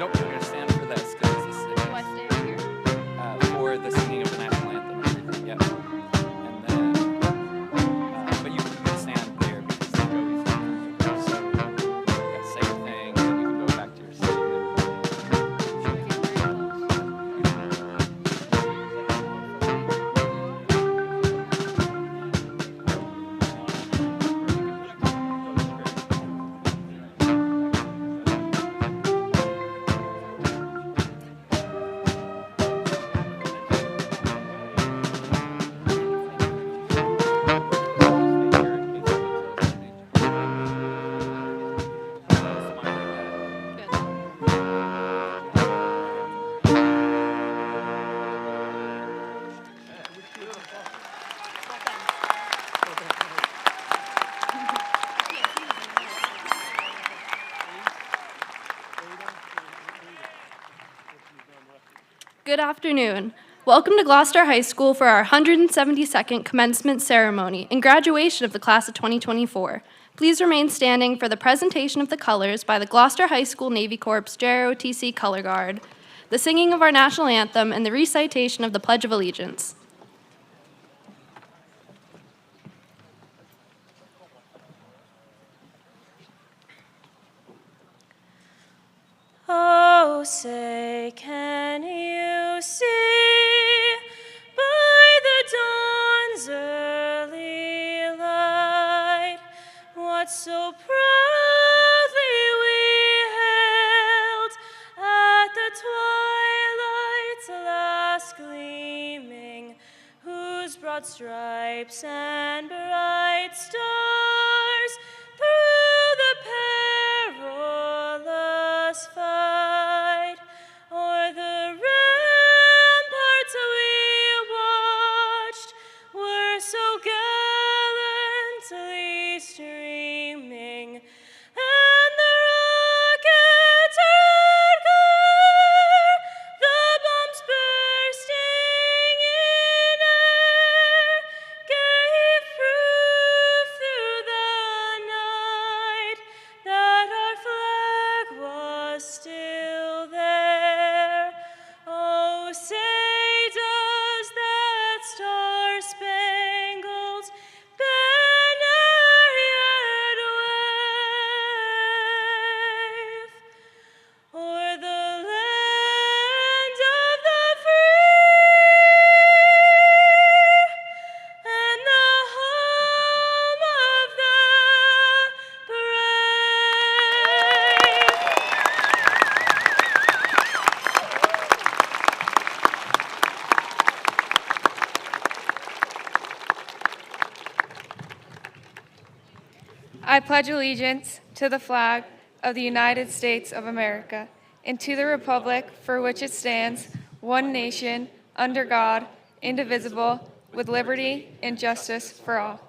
Nope, you're going to stand for this because this is Do I stay up here? for the singing of the national anthem. Yep. And then, but you can stand there because they always so yeah, say your thing, and then you can go back to your seat. Good afternoon. Welcome to Gloucester High School for our 172nd commencement ceremony and graduation of the class of 2024. Please remain standing for the presentation of the colors by the Gloucester High School Navy Corps JROTC Color Guard, the singing of our national anthem, and the recitation of the Pledge of Allegiance. Oh, say, can you see by the dawn's early light what so proudly we hailed at the twilight's last gleaming, whose broad stripes and bright stars through the perilous fight o'er the ramparts we watched were so gallantly streaming, and the rockets red glare, the bombs bursting in air, gave proof through the night that our flag was still there. Oh, say does that star-spangled banner yet wave o'er the land of the free and the home of the I pledge allegiance to the flag of the United States of America and to the republic for which it stands, one nation, under God, indivisible, with liberty and justice for all.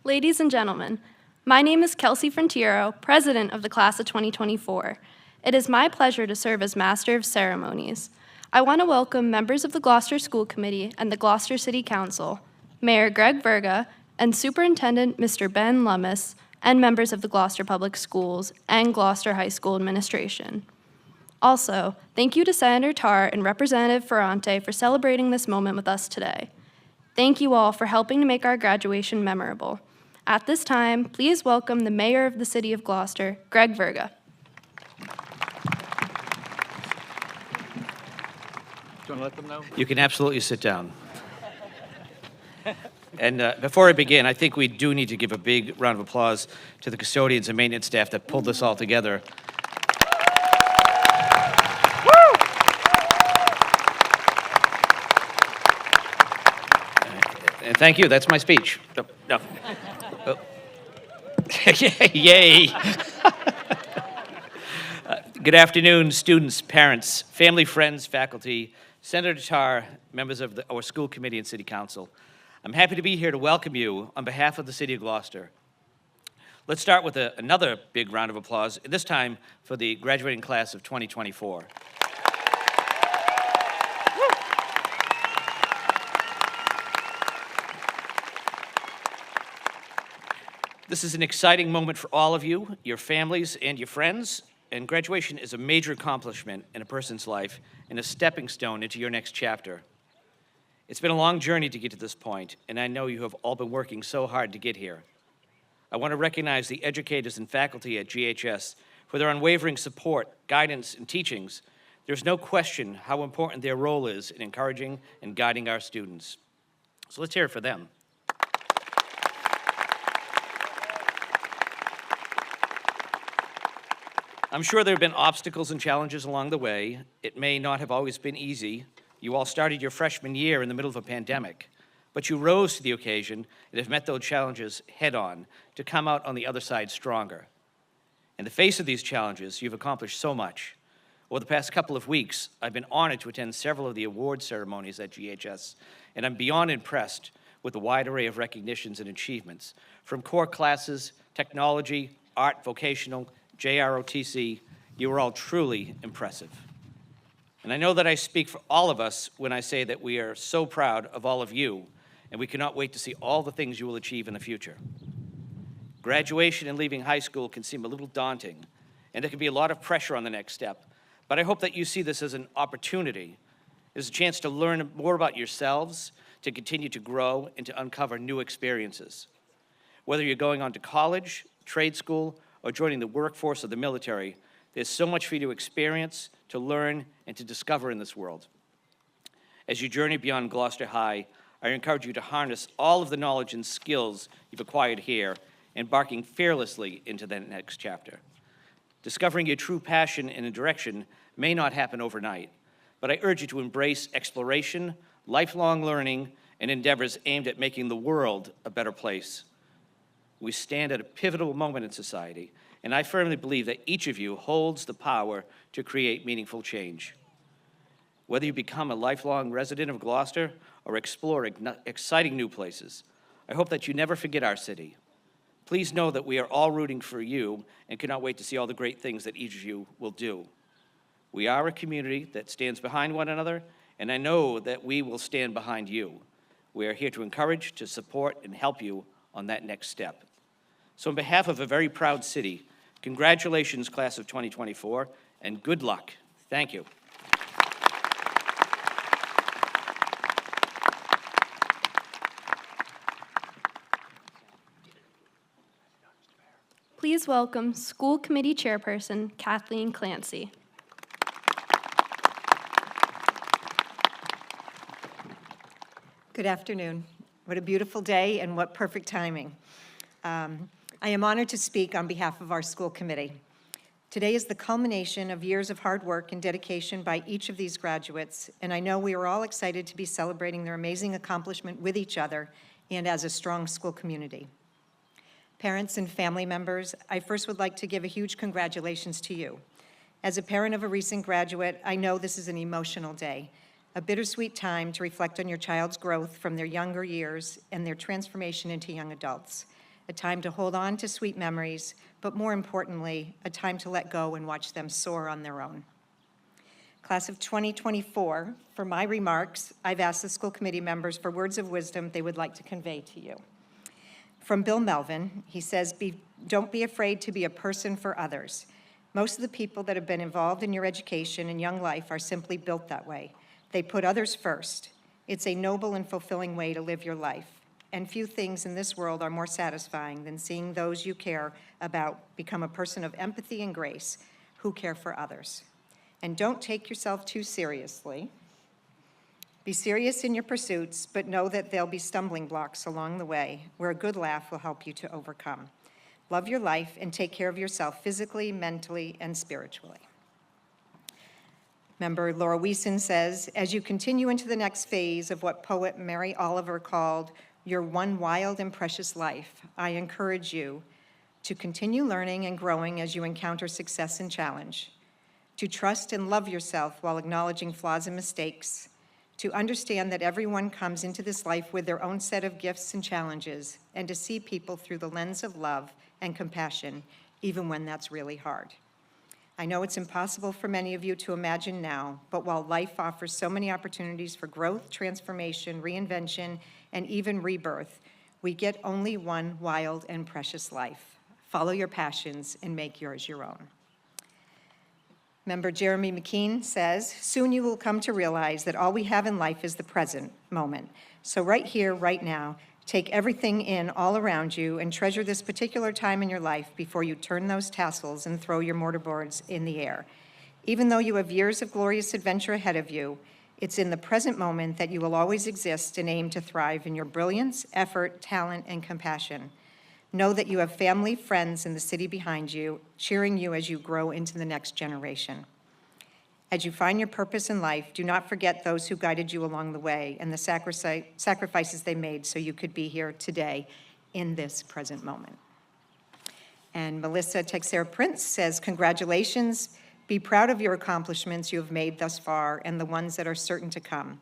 Ladies and gentlemen, my name is Kelsey Frontiero, president of the class of 2024. It is my pleasure to serve as Master of Ceremonies. I want to welcome members of the Gloucester School Committee and the Gloucester City Council, Mayor Greg Verga, and Superintendent Mr. Ben Lummis, and members of the Gloucester Public Schools and Gloucester High School administration. Also, thank you to Senator Tarr and Representative Ferrante for celebrating this moment with us today. Thank you all for helping to make our graduation memorable. At this time, please welcome the Mayor of the City of Gloucester, Greg Verga. you want to let them know? You can absolutely sit down. And before I begin, I think we do need to give a big round of applause to the custodians and maintenance staff that pulled this all together. And thank you. That's my speech. No. Oh. Yay. Good afternoon, students, parents, family, friends, faculty, Senator Tarr, members of our school committee and city council. I'm happy to be here to welcome you on behalf of the city of Gloucester. Let's start with another big round of applause, this time for the graduating class of 2024. This is an exciting moment for all of you, your families, and your friends. And graduation is a major accomplishment in a person's life and a stepping stone into your next chapter. It's been a long journey to get to this point, and I know you have all been working so hard to get here. I want to recognize the educators and faculty at GHS for their unwavering support, guidance, and teachings. There's no question how important their role is in encouraging and guiding our students. So let's hear it for them. I'm sure there have been obstacles and challenges along the way. It may not have always been easy. You all started your freshman year in the middle of a pandemic, but you rose to the occasion and have met those challenges head-on to come out on the other side stronger. In the face of these challenges, you've accomplished so much. Over the past couple of weeks, I've been honored to attend several of the award ceremonies at GHS, and I'm beyond impressed with the wide array of recognitions and achievements, from core classes, technology, art, vocational, JROTC. You are all truly impressive. And I know that I speak for all of us when I say that we are so proud of all of you, and we cannot wait to see all the things you will achieve in the future. Graduation and leaving high school can seem a little daunting, and there can be a lot of pressure on the next step, but I hope that you see this as an opportunity, as a chance to learn more about yourselves, to continue to grow, and to uncover new experiences. Whether you're going on to college, trade school, or joining the workforce of the military, there's so much for you to experience, to learn, and to discover in this world. As you journey beyond Gloucester High, I encourage you to harness all of the knowledge and skills you've acquired here, embarking fearlessly into the next chapter. Discovering your true passion and a direction may not happen overnight, but I urge you to embrace exploration, lifelong learning, and endeavors aimed at making the world a better place. We stand at a pivotal moment in society, and I firmly believe that each of you holds the power to create meaningful change. Whether you become a lifelong resident of Gloucester or explore exciting new places, I hope that you never forget our city. Please know that we are all rooting for you and cannot wait to see all the great things that each of you will do. We are a community that stands behind one another, and I know that we will stand behind you. We are here to encourage, to support, and help you on that next step. So on behalf of a very proud city, congratulations, class of 2024, and good luck. Thank you. Please welcome School Committee Chairperson Kathleen Clancy. Good afternoon. What a beautiful day and what perfect timing. I am honored to speak on behalf of our school committee. Today is the culmination of years of hard work and dedication by each of these graduates, and I know we are all excited to be celebrating their amazing accomplishment with each other and as a strong school community. Parents and family members, I first would like to give a huge congratulations to you. As a parent of a recent graduate, I know this is an emotional day, a bittersweet time to reflect on your child's growth from their younger years and their transformation into young adults. A time to hold on to sweet memories, but more importantly, a time to let go and watch them soar on their own. Class of 2024, for my remarks, I've asked the school committee members for words of wisdom they would like to convey to you. From Bill Melvin, he says, don't be afraid to be a person for others. Most of the people that have been involved in your education and young life are simply built that way. They put others first. It's a noble and fulfilling way to live your life. And few things in this world are more satisfying than seeing those you care about become a person of empathy and grace who care for others. And don't take yourself too seriously. Be serious in your pursuits, but know that there'll be stumbling blocks along the way where a good laugh will help you to overcome. Love your life and take care of yourself physically, mentally, and spiritually. Member Laura Wiesen says, as you continue into the next phase of what poet Mary Oliver called your one wild and precious life, I encourage you to continue learning and growing as you encounter success and challenge, to trust and love yourself while acknowledging flaws and mistakes, to understand that everyone comes into this life with their own set of gifts and challenges, and to see people through the lens of love and compassion, even when that's really hard. I know it's impossible for many of you to imagine now, but while life offers so many opportunities for growth, transformation, reinvention, and even rebirth, we get only one wild and precious life. Follow your passions and make yours your own. Member Jeremy McKean says, soon you will come to realize that all we have in life is the present moment. So right here, right now, take everything in all around you and treasure this particular time in your life before you turn those tassels and throw your mortarboards in the air. Even though you have years of glorious adventure ahead of you, it's in the present moment that you will always exist and aim to thrive in your brilliance, effort, talent, and compassion. Know that you have family, friends in the city behind you, cheering you as you grow into the next generation. As you find your purpose in life, do not forget those who guided you along the way and the sacrifices they made so you could be here today in this present moment. And Melissa Texera Prince says, congratulations. Be proud of your accomplishments you have made thus far and the ones that are certain to come.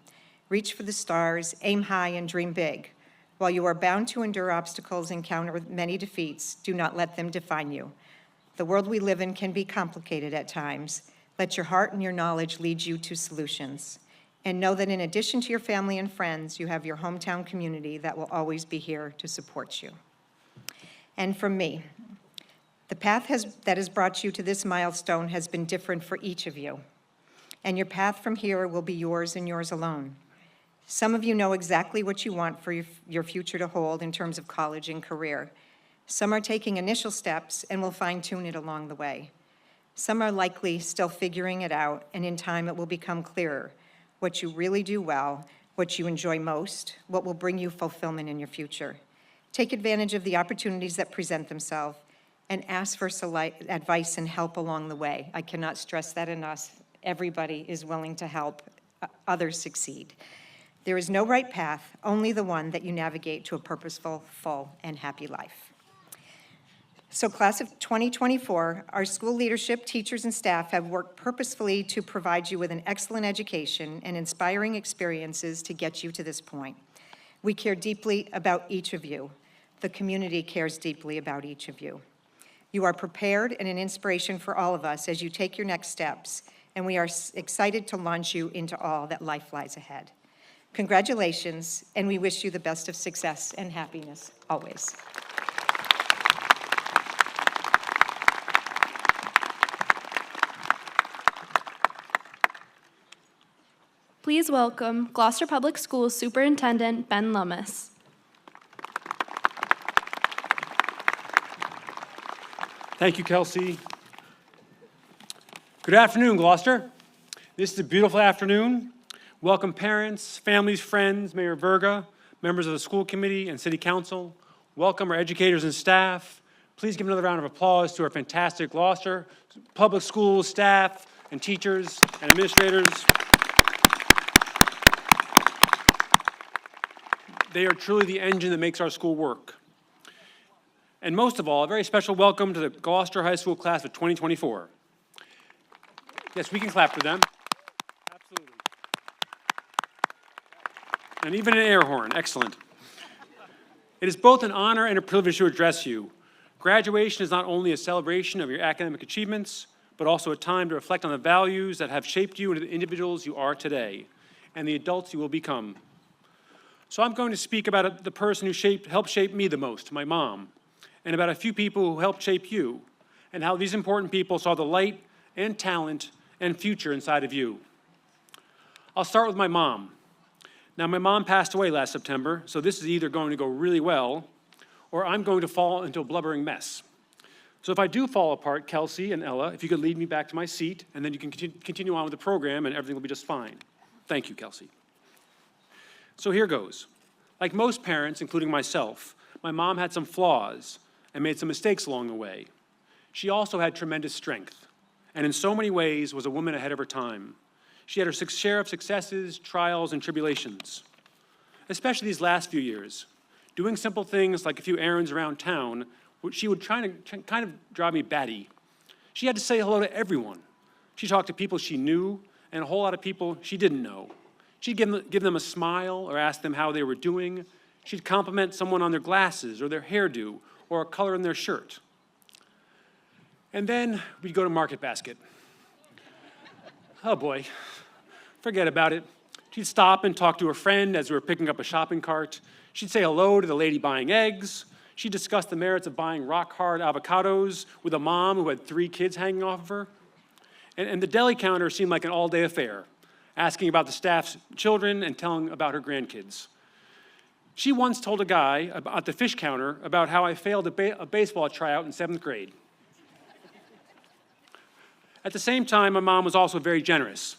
Reach for the stars, aim high, and dream big. While you are bound to endure obstacles and encounter many defeats, do not let them define you. The world we live in can be complicated at times. Let your heart and your knowledge lead you to solutions. And know that in addition to your family and friends, you have your hometown community that will always be here to support you. And from me, the path that has brought you to this milestone has been different for each of you. And your path from here will be yours and yours alone. Some of you know exactly what you want for your future to hold in terms of college and career. Some are taking initial steps and will fine-tune it along the way. Some are likely still figuring it out, and in time it will become clearer what you really do well, what you enjoy most, what will bring you fulfillment in your future. Take advantage of the opportunities that present themselves and ask for advice and help along the way. I cannot stress that enough. Everybody is willing to help others succeed. There is no right path, only the one that you navigate to a purposeful, full, and happy life. So class of 2024, our school leadership, teachers, and staff have worked purposefully to provide you with an excellent education and inspiring experiences to get you to this point. We care deeply about each of you. The community cares deeply about each of you. You are prepared and an inspiration for all of us as you take your next steps, and we are excited to launch you into all that life lies ahead. Congratulations, and we wish you the best of success and happiness always. Please welcome Gloucester Public Schools Superintendent Ben Lummis. Thank you, Kelsey. Good afternoon, Gloucester. This is a beautiful afternoon. Welcome parents, families, friends, Mayor Verga, members of the school committee and city council. Welcome our educators and staff. Please give another round of applause to our fantastic Gloucester Public Schools staff and teachers and administrators. They are truly the engine that makes our school work. And most of all, a very special welcome to the Gloucester High School class of 2024. Yes, we can clap for them. Absolutely. And even an air horn, excellent. It is both an honor and a privilege to address you. Graduation is not only a celebration of your academic achievements, but also a time to reflect on the values that have shaped you into the individuals you are today, and the adults you will become. So I'm going to speak about the person who helped shape me the most, my mom, and about a few people who helped shape you, and how these important people saw the light and talent and future inside of you. I'll start with my mom. Now, my mom passed away last September, so this is either going to go really well, or I'm going to fall into a blubbering mess. So if I do fall apart, Kelsey and Ella, if you could lead me back to my seat, and then you can continue on with the program, and everything will be just fine. Thank you, Kelsey. So here goes. Like most parents, including myself, my mom had some flaws and made some mistakes along the way. She also had tremendous strength, and in so many ways was a woman ahead of her time. She had her share of successes, trials, and tribulations, especially these last few years. Doing simple things like a few errands around town, she would kind of drive me batty. She had to say hello to everyone. She talked to people she knew and a whole lot of people she didn't know. She'd give them a smile or ask them how they were doing. She'd compliment someone on their glasses or their hairdo or a color in their shirt. And then we'd go to Market Basket. Oh boy, forget about it. She'd stop and talk to a friend as we were picking up a shopping cart. She'd say hello to the lady buying eggs. She'd discuss the merits of buying rock-hard avocados with a mom who had 3 kids hanging off of her. And the deli counter seemed like an all-day affair, asking about the staff's children and telling about her grandkids. She once told a guy at the fish counter about how I failed a baseball tryout in 7th grade. At the same time, my mom was also very generous.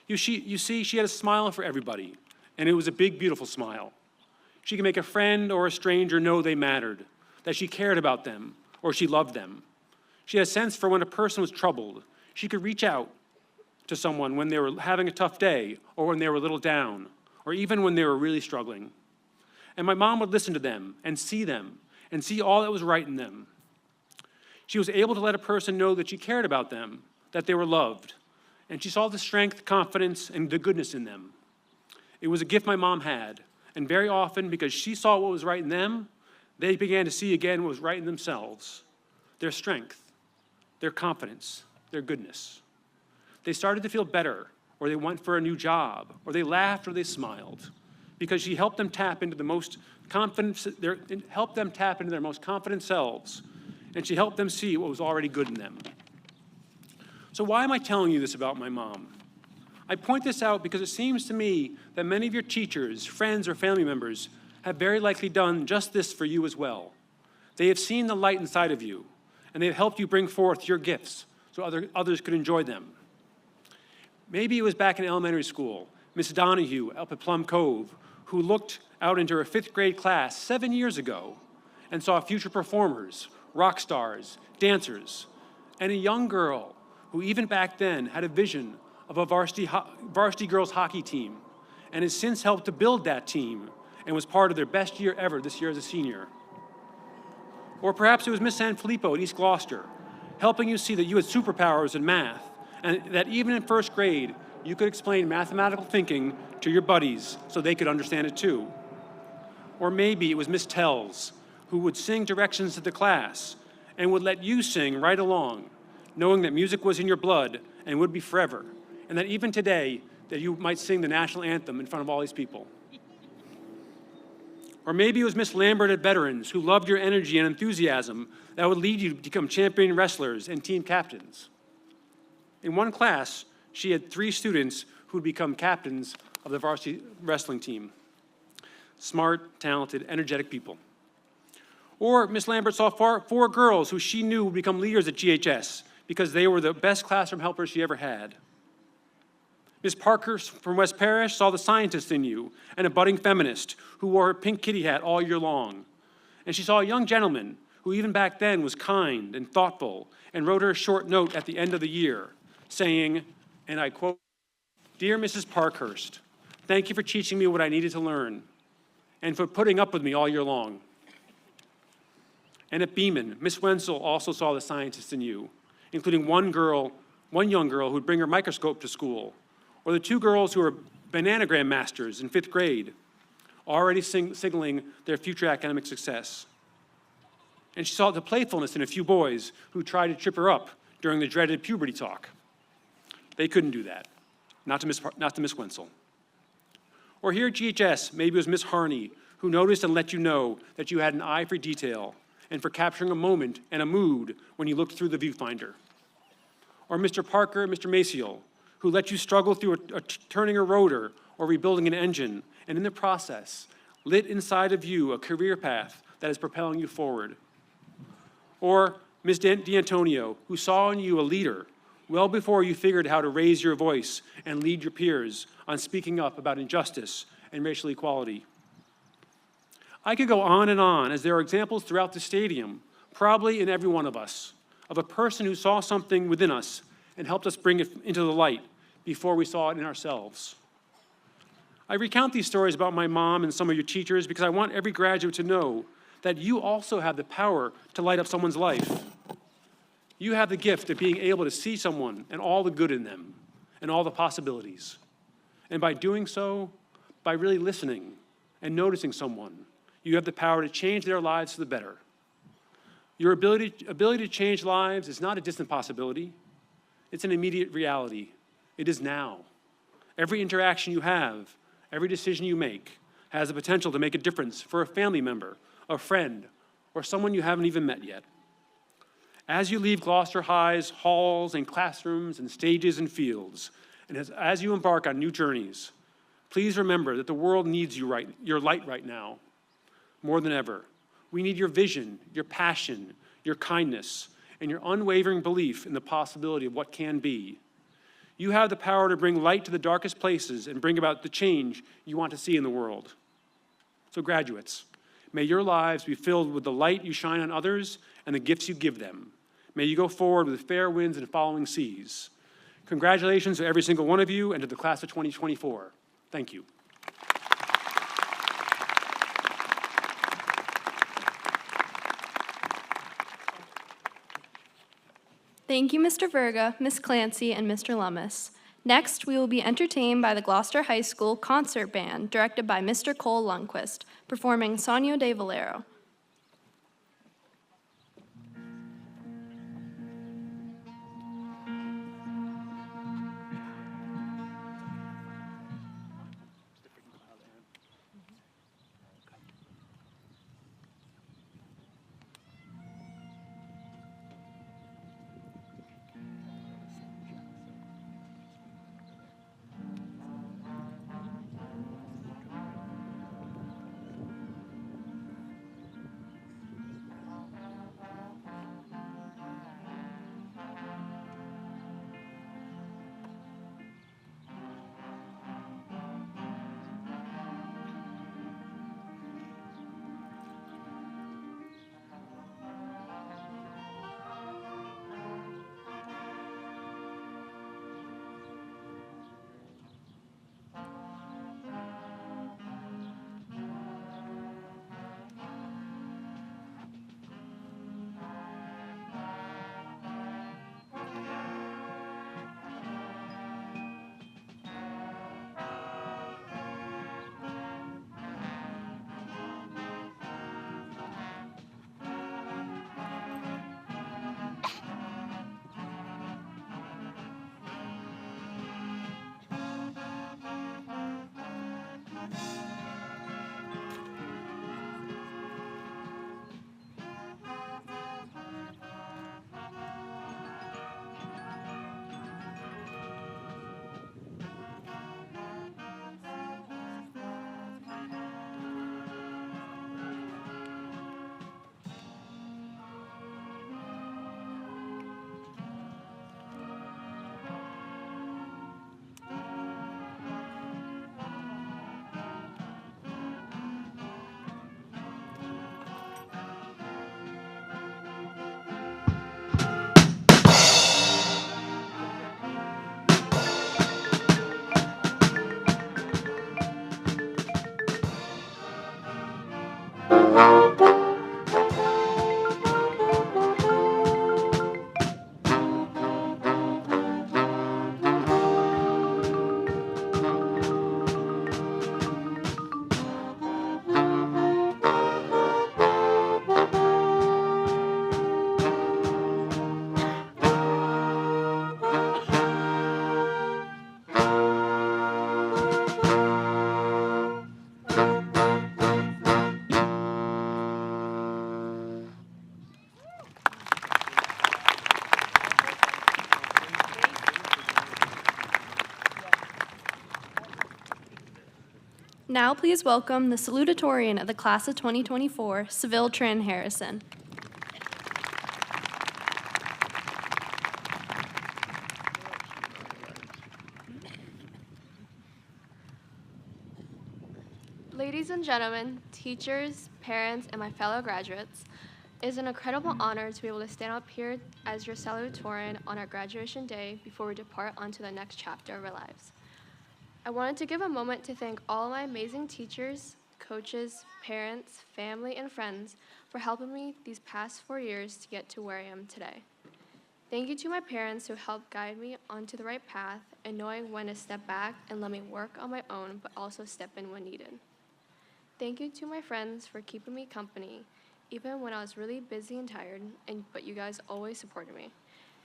You see, she had a smile for everybody, and it was a big, beautiful smile. She could make a friend or a stranger know they mattered, that she cared about them, or she loved them. She had a sense for when a person was troubled. She could reach out to someone when they were having a tough day, or when they were a little down, or even when they were really struggling. And my mom would listen to them, and see all that was right in them. She was able to let a person know that she cared about them, that they were loved, and she saw the strength, confidence, and the goodness in them. It was a gift my mom had, and very often, because she saw what was right in them, they began to see again what was right in themselves, their strength, their confidence, their goodness. They started to feel better, or they went for a new job, or they laughed or they smiled, because she helped them tap into their most confident selves, and she helped them see what was already good in them. So why am I telling you this about my mom? I point this out because it seems to me that many of your teachers, friends, or family members have very likely done just this for you as well. They have seen the light inside of you, and they have helped you bring forth your gifts so others could enjoy them. Maybe it was back in elementary school, Miss Donahue up at Plum Cove, who looked out into her 5th grade class 7 years ago and saw future performers, rock stars, dancers, and a young girl who even back then had a vision of a varsity girls hockey team and has since helped to build that team and was part of their best year ever this year as a senior. Or perhaps it was Miss Sanfilippo at East Gloucester, helping you see that you had superpowers in math and that even in 1st grade, you could explain mathematical thinking to your buddies so they could understand it too. Or maybe it was Miss Tells, who would sing directions to the class and would let you sing right along, knowing that music was in your blood and would be forever, and that even today, that you might sing the national anthem in front of all these people. Or maybe it was Miss Lambert at Veterans, who loved your energy and enthusiasm that would lead you to become champion wrestlers and team captains. In one class, she had 3 students who would become captains of the varsity wrestling team. Smart, talented, energetic people. Or Miss Lambert saw 4 girls who she knew would become leaders at GHS because they were the best classroom helpers she ever had. Miss Parker from West Parish saw the scientist in you and a budding feminist who wore her pink kitty hat all year long. And she saw a young gentleman who even back then was kind and thoughtful and wrote her a short note at the end of the year saying, and I quote, "Dear Mrs. Parkhurst, thank you for teaching me what I needed to learn and for putting up with me all year long." And at Beeman, Miss Wenzel also saw the scientist in you, including one young girl who would bring her microscope to school, or the 2 girls who were bananagram masters in 5th grade, already signaling their future academic success. And she saw the playfulness in a few boys who tried to trip her up during the dreaded puberty talk. They couldn't do that, not to Miss Wenzel. Or here at GHS, maybe it was Miss Harney, who noticed and let you know that you had an eye for detail and for capturing a moment and a mood when you looked through the viewfinder. Or Mr. Parker and Mr. Maciel, who let you struggle through turning a rotor or rebuilding an engine, and in the process, lit inside of you a career path that is propelling you forward. Or Ms. D'Antonio, who saw in you a leader well before you figured how to raise your voice and lead your peers on speaking up about injustice and racial equality. I could go on and on, as there are examples throughout the stadium, probably in every one of us, of a person who saw something within us and helped us bring it into the light before we saw it in ourselves. I recount these stories about my mom and some of your teachers because I want every graduate to know that you also have the power to light up someone's life. You have the gift of being able to see someone and all the good in them and all the possibilities. And by doing so, by really listening and noticing someone, you have the power to change their lives for the better. Your ability to change lives is not a distant possibility. It's an immediate reality. It is now. Every interaction you have, every decision you make, has the potential to make a difference for a family member, a friend, or someone you haven't even met yet. As you leave Gloucester High's halls and classrooms and stages and fields, and as you embark on new journeys, please remember that the world needs your light right now, more than ever. We need your vision, your passion, your kindness, and your unwavering belief in the possibility of what can be. You have the power to bring light to the darkest places and bring about the change you want to see in the world. So graduates, may your lives be filled with the light you shine on others and the gifts you give them. May you go forward with fair winds and following seas. Congratulations to every single one of you and to the class of 2024. Thank you. Thank you, Mr. Verga, Ms. Clancy, and Mr. Lummis. Next, we will be entertained by the Gloucester High School Concert Band, directed by Mr. Cole Lundquist, performing Sogno de Valero. Now please welcome the salutatorian of the class of 2024, Seville Tran Harrison. Ladies and gentlemen, teachers, parents, and my fellow graduates, it is an incredible honor to be able to stand up here as your salutatorian on our graduation day before we depart onto the next chapter of our lives. I wanted to give a moment to thank all my amazing teachers, coaches, parents, family, and friends for helping me these past 4 years to get to where I am today. Thank you to my parents who helped guide me onto the right path and knowing when to step back and let me work on my own, but also step in when needed. Thank you to my friends for keeping me company, even when I was really busy and tired, but you guys always supported me.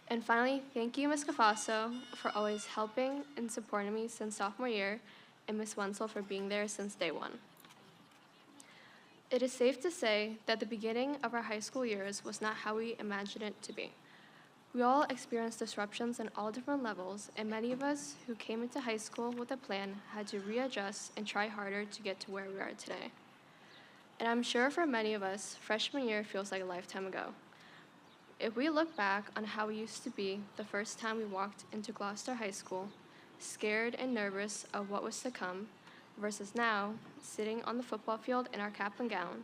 And finally, thank you, Ms. Cafasso, for always helping and supporting me since sophomore year, and Ms. Wenzel for being there since day one. It is safe to say that the beginning of our high school years was not how we imagined it to be. We all experienced disruptions in all different levels, and many of us who came into high school with a plan had to readjust and try harder to get to where we are today. And I'm sure for many of us, freshman year feels like a lifetime ago. If we look back on how we used to be the first time we walked into Gloucester High School, scared and nervous of what was to come, versus now, sitting on the football field in our cap and gown,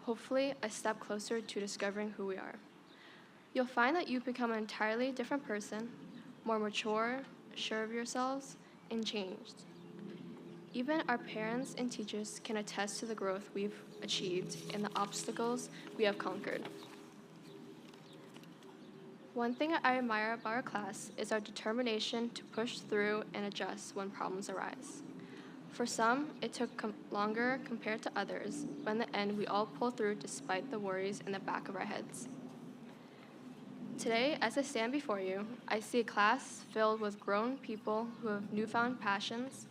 hopefully a step closer to discovering who we are. You'll find that you become an entirely different person, more mature, sure of yourselves, and changed. Even our parents and teachers can attest to the growth we've achieved and the obstacles we have conquered. One thing I admire about our class is our determination to push through and adjust when problems arise. For some, it took longer compared to others, but in the end, we all pull through despite the worries in the back of our heads. Today, as I stand before you, I see a class filled with grown people who have newfound passions,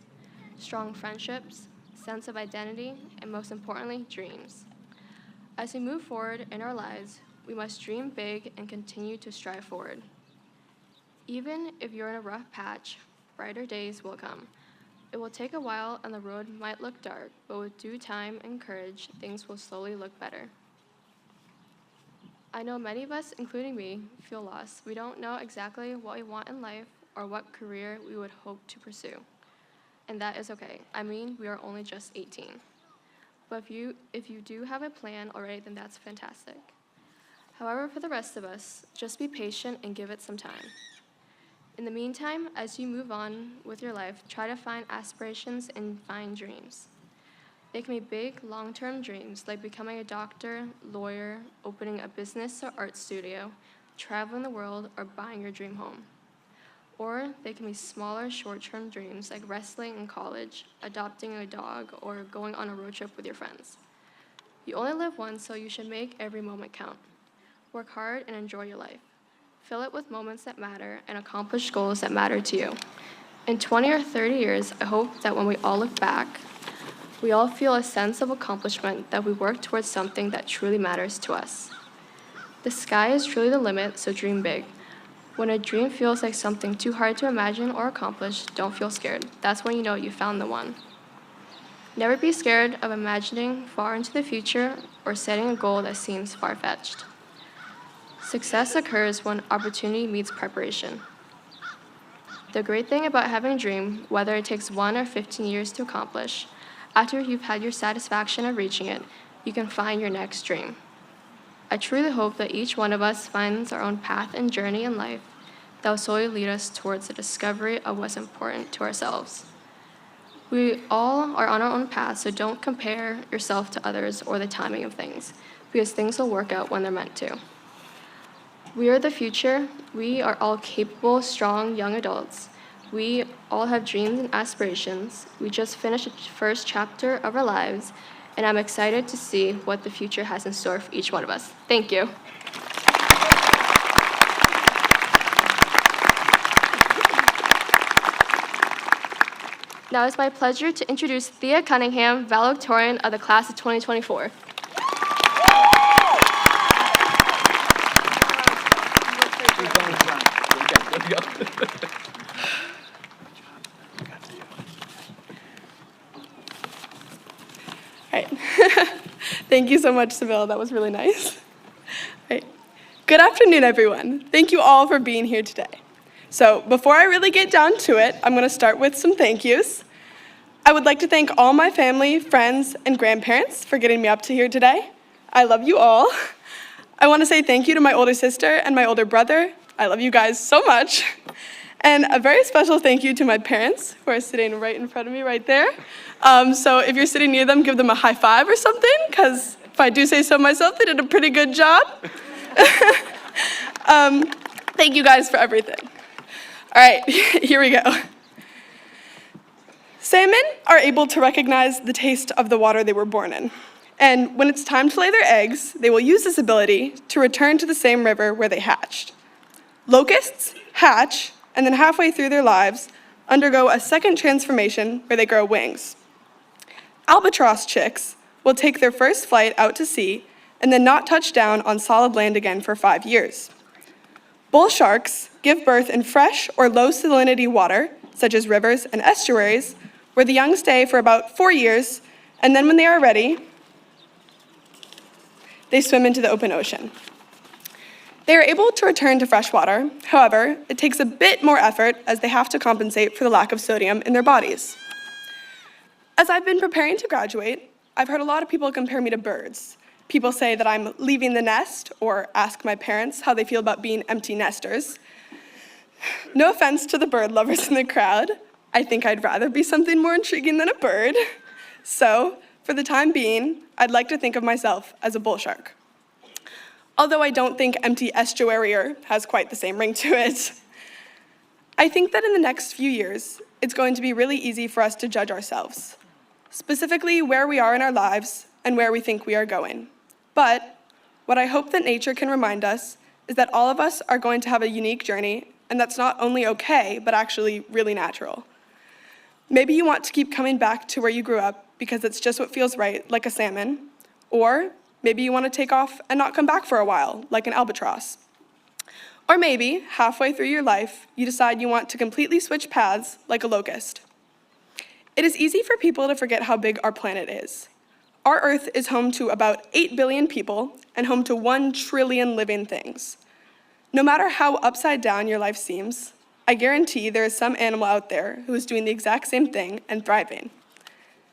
strong friendships, sense of identity, and most importantly, dreams. As we move forward in our lives, we must dream big and continue to strive forward. Even if you're in a rough patch, brighter days will come. It will take a while and the road might look dark, but with due time and courage, things will slowly look better. I know many of us, including me, feel lost. We don't know exactly what we want in life or what career we would hope to pursue. And that is okay. I mean, we are only just 18. But if you do have a plan already, then that's fantastic. However, for the rest of us, just be patient and give it some time. In the meantime, as you move on with your life, try to find aspirations and find dreams. They can be big, long-term dreams like becoming a doctor, lawyer, opening a business or art studio, traveling the world, or buying your dream home. Or they can be smaller, short-term dreams like wrestling in college, adopting a dog, or going on a road trip with your friends. You only live once, so you should make every moment count. Work hard and enjoy your life. Fill it with moments that matter and accomplish goals that matter to you. In 20 or 30 years, I hope that when we all look back, we all feel a sense of accomplishment that we work towards something that truly matters to us. The sky is truly the limit, so dream big. When a dream feels like something too hard to imagine or accomplish, don't feel scared. That's when you know you found the one. Never be scared of imagining far into the future or setting a goal that seems far-fetched. Success occurs when opportunity meets preparation. The great thing about having a dream, whether it takes 1 or 15 years to accomplish, after you've had your satisfaction of reaching it, you can find your next dream. I truly hope that each one of us finds our own path and journey in life that will slowly lead us towards the discovery of what's important to ourselves. We all are on our own path, so don't compare yourself to others or the timing of things, because things will work out when they're meant to. We are the future. We are all capable, strong, young adults. We all have dreams and aspirations. We just finished the first chapter of our lives, and I'm excited to see what the future has in store for each one of us. Thank you. Now it's my pleasure to introduce Thea Cunningham, valedictorian of the class of 2024. All right. Thank you so much, Seville. That was really nice. All right. Good afternoon, everyone. Thank you all for being here today. So before I really get down to it, I'm going to start with some thank yous. I would like to thank all my family, friends, and grandparents for getting me up to here today. I love you all. I want to say thank you to my older sister and my older brother. I love you guys so much. And a very special thank you to my parents, who are sitting right in front of me right there. So if you're sitting near them, give them a high five or something, because if I do say so myself, they did a pretty good job. Thank you guys for everything. All right, here we go. Salmon are able to recognize the taste of the water they were born in. And when it's time to lay their eggs, they will use this ability to return to the same river where they hatched. Locusts hatch, and then halfway through their lives, undergo a second transformation where they grow wings. Albatross chicks will take their first flight out to sea and then not touch down on solid land again for 5 years. Bull sharks give birth in fresh or low salinity water, such as rivers and estuaries, where the young stay for about 4 years, and then when they are ready, they swim into the open ocean. They are able to return to freshwater. However, it takes a bit more effort as they have to compensate for the lack of sodium in their bodies. As I've been preparing to graduate, I've heard a lot of people compare me to birds. People say that I'm leaving the nest, or ask my parents how they feel about being empty nesters. No offense to the bird lovers in the crowd. I think I'd rather be something more intriguing than a bird. So, for the time being, I'd like to think of myself as a bull shark. Although I don't think empty estuarier has quite the same ring to it. I think that in the next few years, it's going to be really easy for us to judge ourselves, specifically where we are in our lives and where we think we are going. But what I hope that nature can remind us is that all of us are going to have a unique journey, and that's not only okay, but actually really natural. Maybe you want to keep coming back to where you grew up because it's just what feels right, like a salmon, or maybe you want to take off and not come back for a while, like an albatross. Or maybe, halfway through your life, you decide you want to completely switch paths, like a locust. It is easy for people to forget how big our planet is. Our Earth is home to about 8 billion people and home to 1 trillion living things. No matter how upside down your life seems, I guarantee there is some animal out there who is doing the exact same thing and thriving.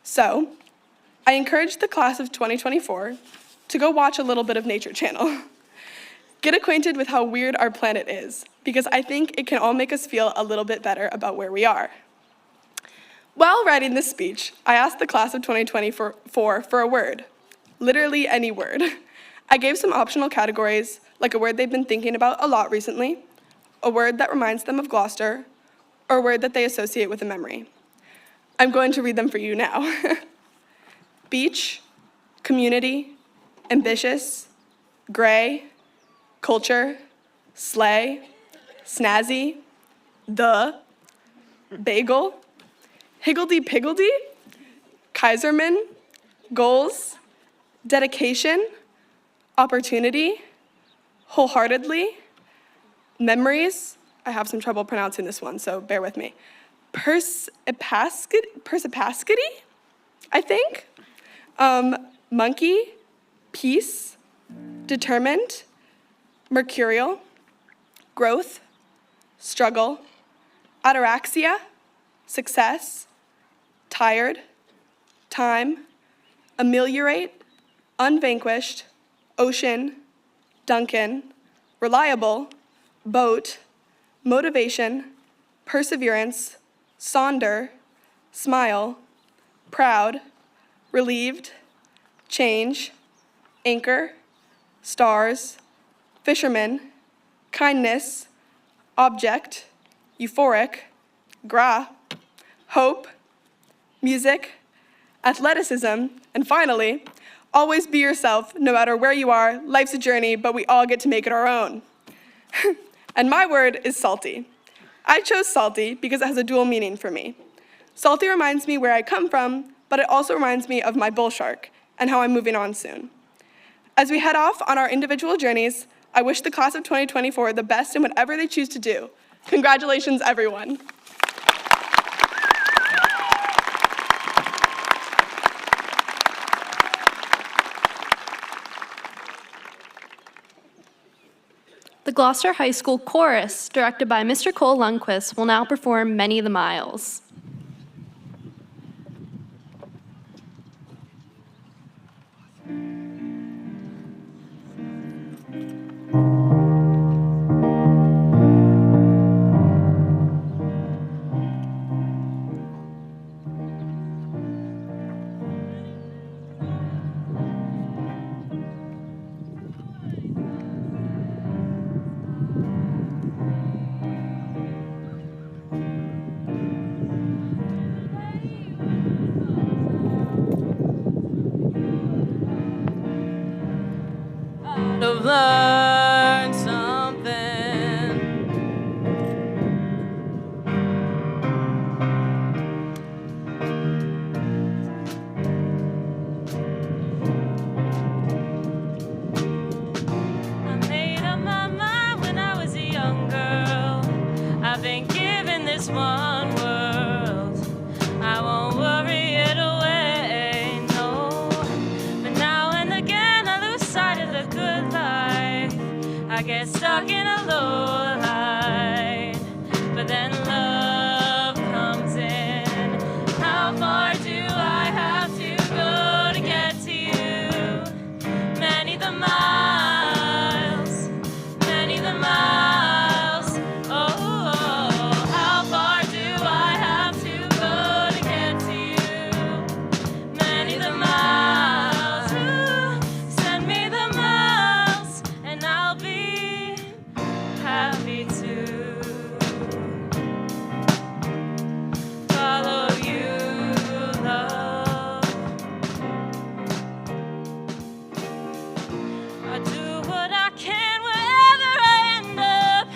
So, I encourage the class of 2024 to go watch a little bit of Nature Channel. Get acquainted with how weird our planet is, because I think it can all make us feel a little bit better about where we are. While writing this speech, I asked the class of 2024 for a word, literally any word. I gave some optional categories, like a word they've been thinking about a lot recently, a word that reminds them of Gloucester, or a word that they associate with a memory. I'm going to read them for you now. Beach, community, ambitious, gray, culture, sleigh, snazzy, the, bagel, higgledy-piggledy, Kaiserman, goals, dedication, opportunity, wholeheartedly, memories, I have some trouble pronouncing this one, so bear with me, persipascity, I think, monkey, peace, determined, mercurial, growth, struggle, ataraxia, success, tired, time, ameliorate, unvanquished, ocean, Duncan, reliable, boat, motivation, perseverance, sonder, smile, proud, relieved, change, anchor, stars, fisherman, kindness, object, euphoric, gra, hope, music, athleticism, and finally, always be yourself, no matter where you are. Life's a journey, but we all get to make it our own. And my word is salty. I chose salty because it has a dual meaning for me. Salty reminds me where I come from, but it also reminds me of my bull shark and how I'm moving on soon. As we head off on our individual journeys, I wish the class of 2024 the best in whatever they choose to do. Congratulations, everyone. The Gloucester High School Chorus, directed by Mr. Cole Lundquist, will now perform Many the Miles. this one world. I won't worry it away, no. But now and again I lose sight of the good life. I get stuck in a low light, but then love comes in. How far do I have to go to get to you? Many the miles, many the miles. Oh, how far do I have to go to get to you? Many the miles. Ooh, send me the miles, and I'll be happy to follow you, love. I do what I can wherever I end up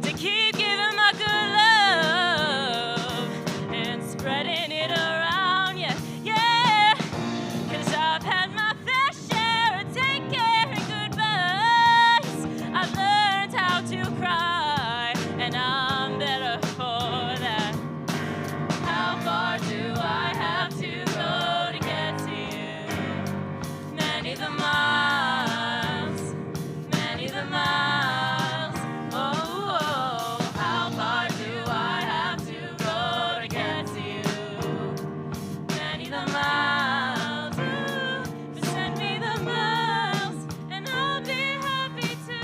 to keep giving my good love and spreading it around, yeah, yeah. 'Cause I've had my fair share of taking goodbyes. I've learned how to cry, and I'm better for that. How far do I have to go to get to you? Many the miles, many the miles. Oh, how far do I have to go to get to you? Many the miles. Ooh, just send me the miles, and I'll be happy to.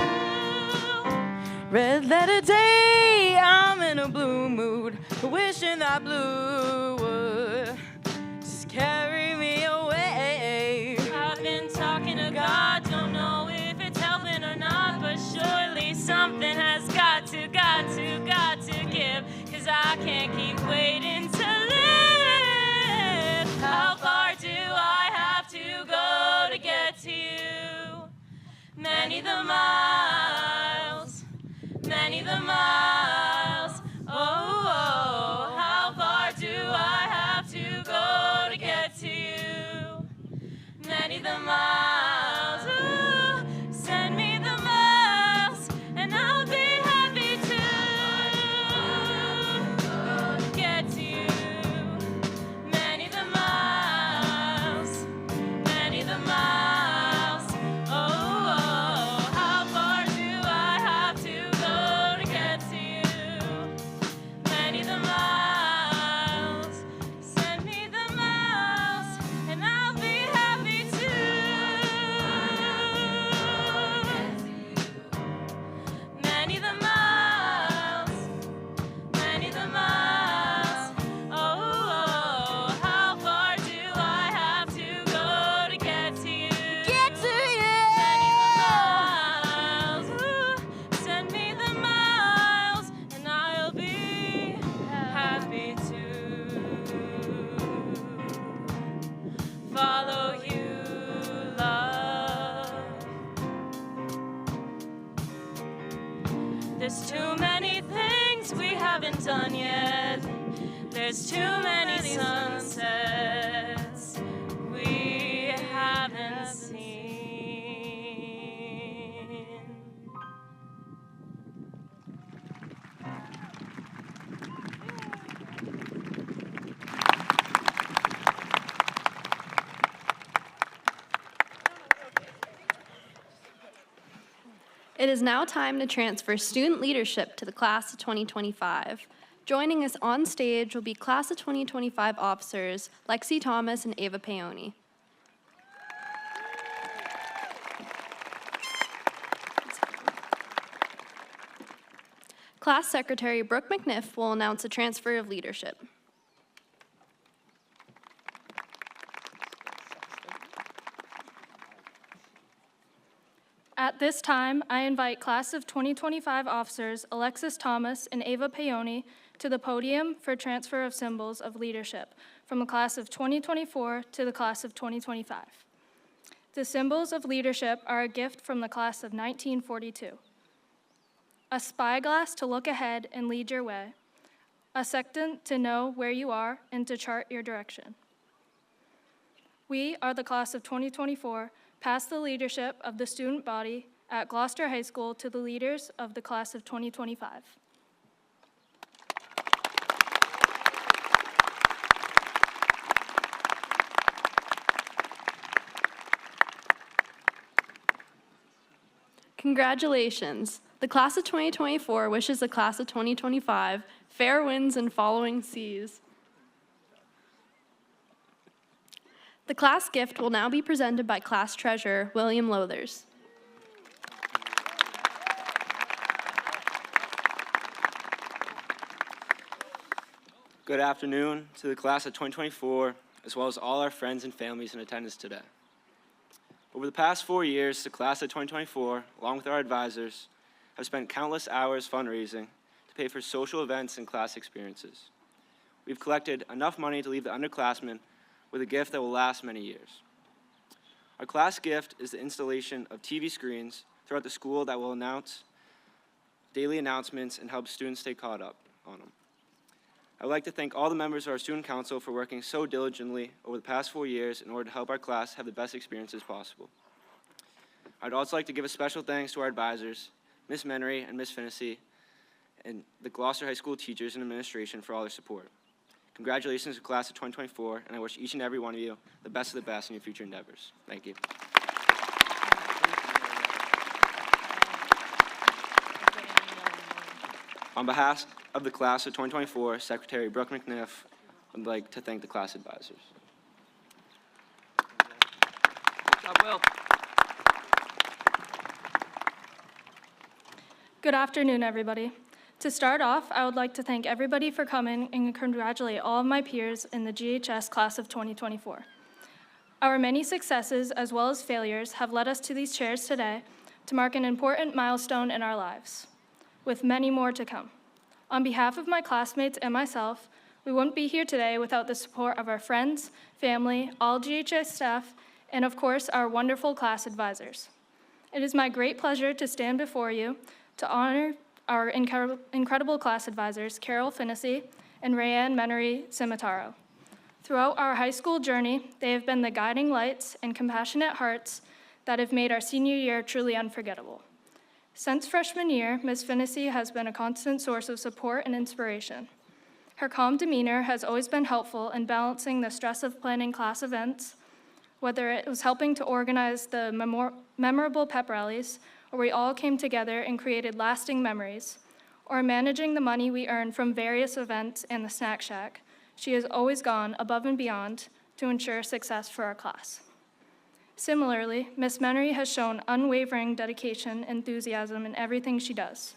Red letter day, I'm in a blue mood, wishing that blue would just carry me away. I've been talking to God, don't know if it's helping or not, but surely something has got to give, 'cause I can't keep waiting to live. How far do I have to go to get to you? Many the miles, many the miles. Oh, how far do I have to go to get to you? Many the miles. Ooh, send me the miles, and I'll be happy to get to you. Many the miles, many the miles. Oh, how far do I have to go to get to you? Many the miles, send me the miles, and I'll be happy to many the miles, many the miles. Oh, how far do I have to go to get to you? Get to you. Many the miles. Ooh, send me the miles, and I'll be happy to follow you, love. There's too many things we haven't done yet. There's too many sunsets we haven't seen. It is now time to transfer student leadership to the class of 2025. Joining us on stage will be class of 2025 officers Lexi Thomas and Ava Paoni. Class Secretary Brooke McNiff will announce a transfer of leadership. At this time, I invite Class of 2025 officers Alexis Thomas and Ava Paoni to the podium for transfer of symbols of leadership from the Class of 2024 to the Class of 2025. The symbols of leadership are a gift from the Class of 1942. A spyglass to look ahead and lead your way. A sextant to know where you are and to chart your direction. We are the Class of 2024, pass the leadership of the student body at Gloucester High School to the leaders of the Class of 2025. Congratulations. The class of 2024 wishes the class of 2025 fair winds and following seas. The class gift will now be presented by class treasurer William Lothers. Good afternoon to the class of 2024, as well as all our friends and families in attendance today. Over the past 4 years, the class of 2024, along with our advisors, have spent countless hours fundraising to pay for social events and class experiences. We've collected enough money to leave the underclassmen with a gift that will last many years. Our class gift is the installation of TV screens throughout the school that will announce daily announcements and help students stay caught up on them. I would like to thank all the members of our student council for working so diligently over the past 4 years in order to help our class have the best experiences possible. I'd also like to give a special thanks to our advisors, Ms. Menery and Ms. Finnessy, and the Gloucester High School teachers and administration for all their support. Congratulations to the class of 2024, and I wish each and every one of you the best of the best in your future endeavors. Thank you. On behalf of the class of 2024, Secretary Brooke McNiff would like to thank the class advisors. Good afternoon, everybody. To start off, I would like to thank everybody for coming and congratulate all of my peers in the GHS class of 2024. Our many successes as well as failures have led us to these chairs today to mark an important milestone in our lives, with many more to come. On behalf of my classmates and myself, we wouldn't be here today without the support of our friends, family, all GHS staff, and of course, our wonderful class advisors. It is my great pleasure to stand before you to honor our incredible class advisors, Carol Finnessy and Rayanne Menery Cimitaro. Throughout our high school journey, they have been the guiding lights and compassionate hearts that have made our senior year truly unforgettable. Since freshman year, Ms. Finnessy has been a constant source of support and inspiration. Her calm demeanor has always been helpful in balancing the stress of planning class events, whether it was helping to organize the memorable pep rallies, where we all came together and created lasting memories, or managing the money we earned from various events and the snack shack. She has always gone above and beyond to ensure success for our class. Similarly, Ms. Menery has shown unwavering dedication and enthusiasm in everything she does.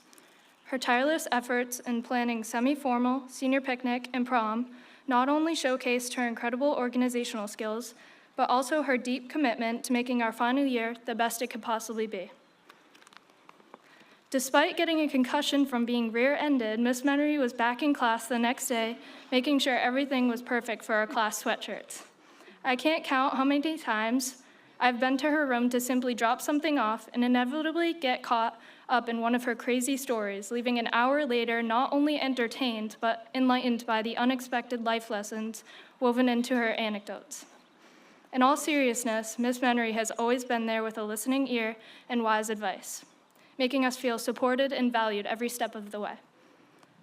Her tireless efforts in planning semi-formal, senior picnic, and prom not only showcased her incredible organizational skills, but also her deep commitment to making our final year the best it could possibly be. Despite getting a concussion from being rear-ended, Ms. Menery was back in class the next day, making sure everything was perfect for our class sweatshirts. I can't count how many times I've been to her room to simply drop something off and inevitably get caught up in one of her crazy stories, leaving an hour later not only entertained, but enlightened by the unexpected life lessons woven into her anecdotes. In all seriousness, Ms. Menery has always been there with a listening ear and wise advice, making us feel supported and valued every step of the way.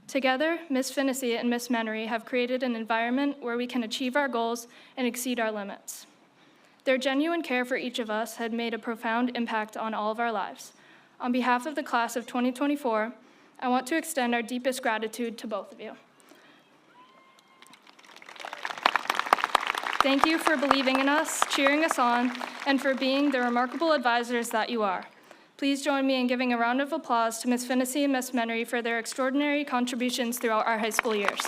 Together, Ms. Finnessy and Ms. Menery have created an environment where we can achieve our goals and exceed our limits. Their genuine care for each of us had made a profound impact on all of our lives. On behalf of the class of 2024, I want to extend our deepest gratitude to both of you. Thank you for believing in us, cheering us on, and for being the remarkable advisors that you are. Please join me in giving a round of applause to Ms. Finnessy and Ms. Menery for their extraordinary contributions throughout our high school years.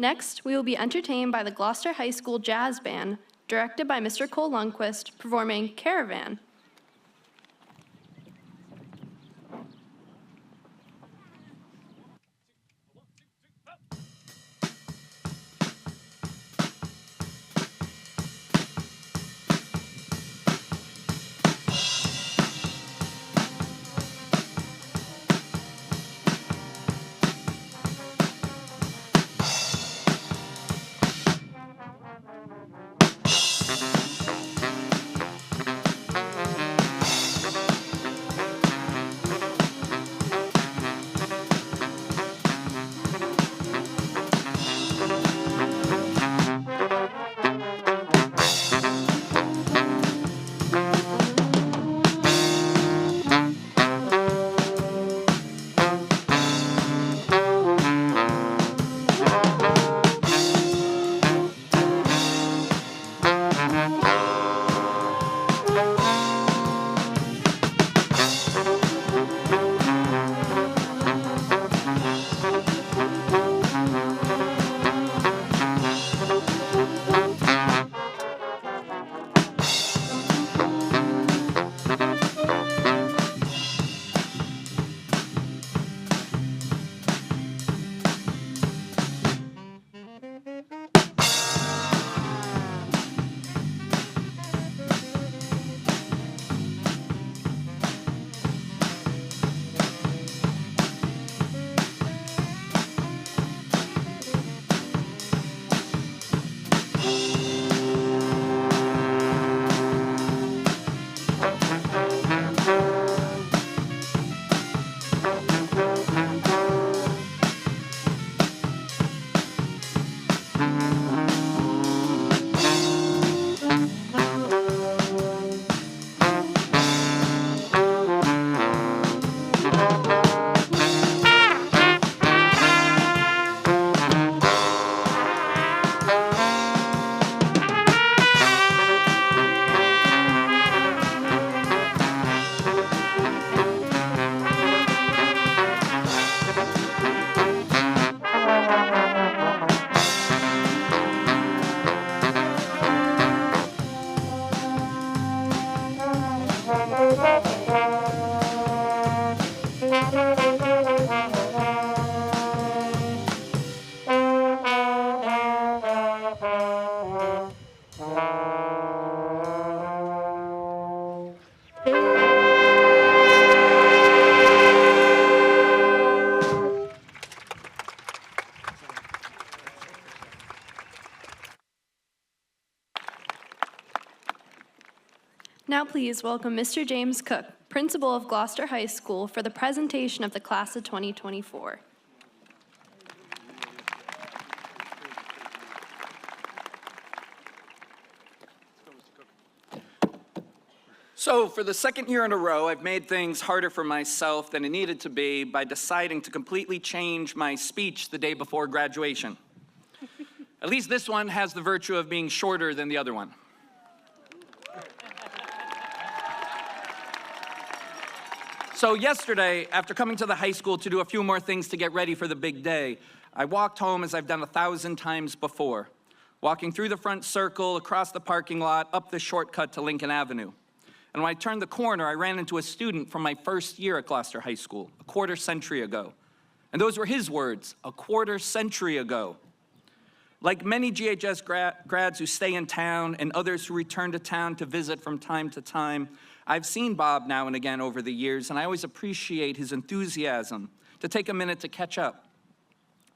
Next, we will be entertained by the Gloucester High School Jazz Band, directed by Mr. Cole Lundquist, performing Caravan. Now please welcome Mr. James Cook, Principal of Gloucester High School, for the presentation of the Class of 2024. So for the second year in a row, I've made things harder for myself than it needed to be by deciding to completely change my speech the day before graduation. At least this one has the virtue of being shorter than the other one. So yesterday, after coming to the high school to do a few more things to get ready for the big day, I walked home as I've done 1,000 times before, walking through the front circle, across the parking lot, up the shortcut to Lincoln Avenue. And when I turned the corner, I ran into a student from my first year at Gloucester High School, a quarter century ago. And those were his words, a quarter century ago. Like many GHS grads who stay in town and others who return to town to visit from time to time, I've seen Bob now and again over the years, and I always appreciate his enthusiasm to take a minute to catch up.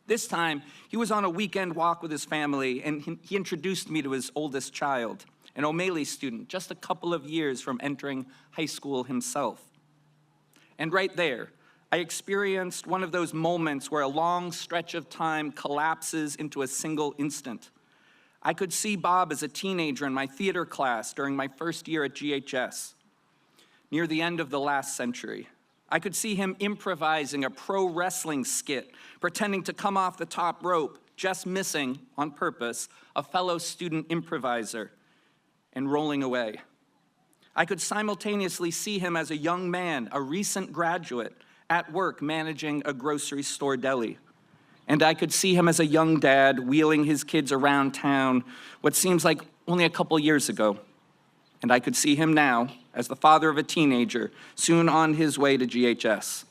This time, he was on a weekend walk with his family, and he introduced me to his oldest child, an O'Malley student, just a couple of years from entering high school himself. And right there, I experienced one of those moments where a long stretch of time collapses into a single instant. I could see Bob as a teenager in my theater class during my first year at GHS. Near the end of the last century, I could see him improvising a pro wrestling skit, pretending to come off the top rope, just missing, on purpose, a fellow student improviser, and rolling away. I could simultaneously see him as a young man, a recent graduate, at work managing a grocery store deli. And I could see him as a young dad wheeling his kids around town, what seems like only a couple years ago. And I could see him now as the father of a teenager, soon on his way to GHS.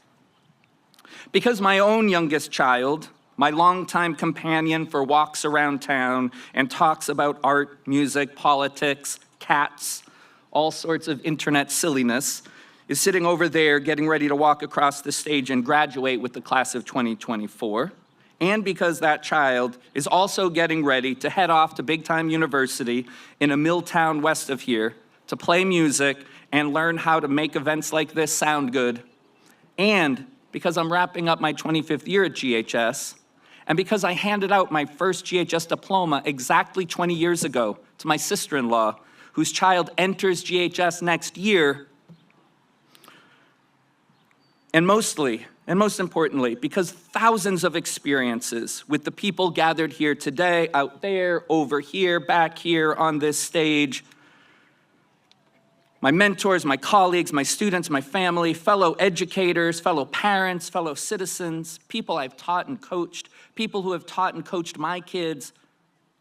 Because my own youngest child, my longtime companion for walks around town and talks about art, music, politics, cats, all sorts of internet silliness, is sitting over there getting ready to walk across the stage and graduate with the class of 2024, and because that child is also getting ready to head off to big-time university in a mill town west of here to play music and learn how to make events like this sound good, and because I'm wrapping up my 25th year at GHS, and because I handed out my first GHS diploma exactly 20 years ago to my sister-in-law, whose child enters GHS next year, and mostly And most importantly, because thousands of experiences with the people gathered here today, out there, over here, back here on this stage, my mentors, my colleagues, my students, my family, fellow educators, fellow parents, fellow citizens, people I've taught and coached, people who have taught and coached my kids,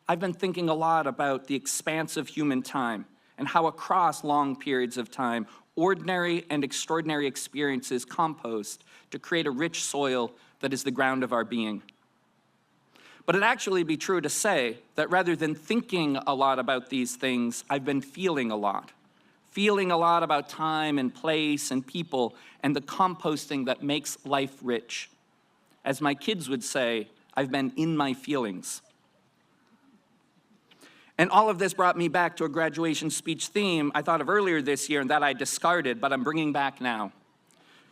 I've been thinking a lot about the expanse of human time and how across long periods of time, ordinary and extraordinary experiences compost to create a rich soil that is the ground of our being. But it'd actually be true to say that rather than thinking a lot about these things, I've been feeling a lot about time and place and people and the composting that makes life rich. As my kids would say, I've been in my feelings. And all of this brought me back to a graduation speech theme I thought of earlier this year and that I discarded, but I'm bringing back now.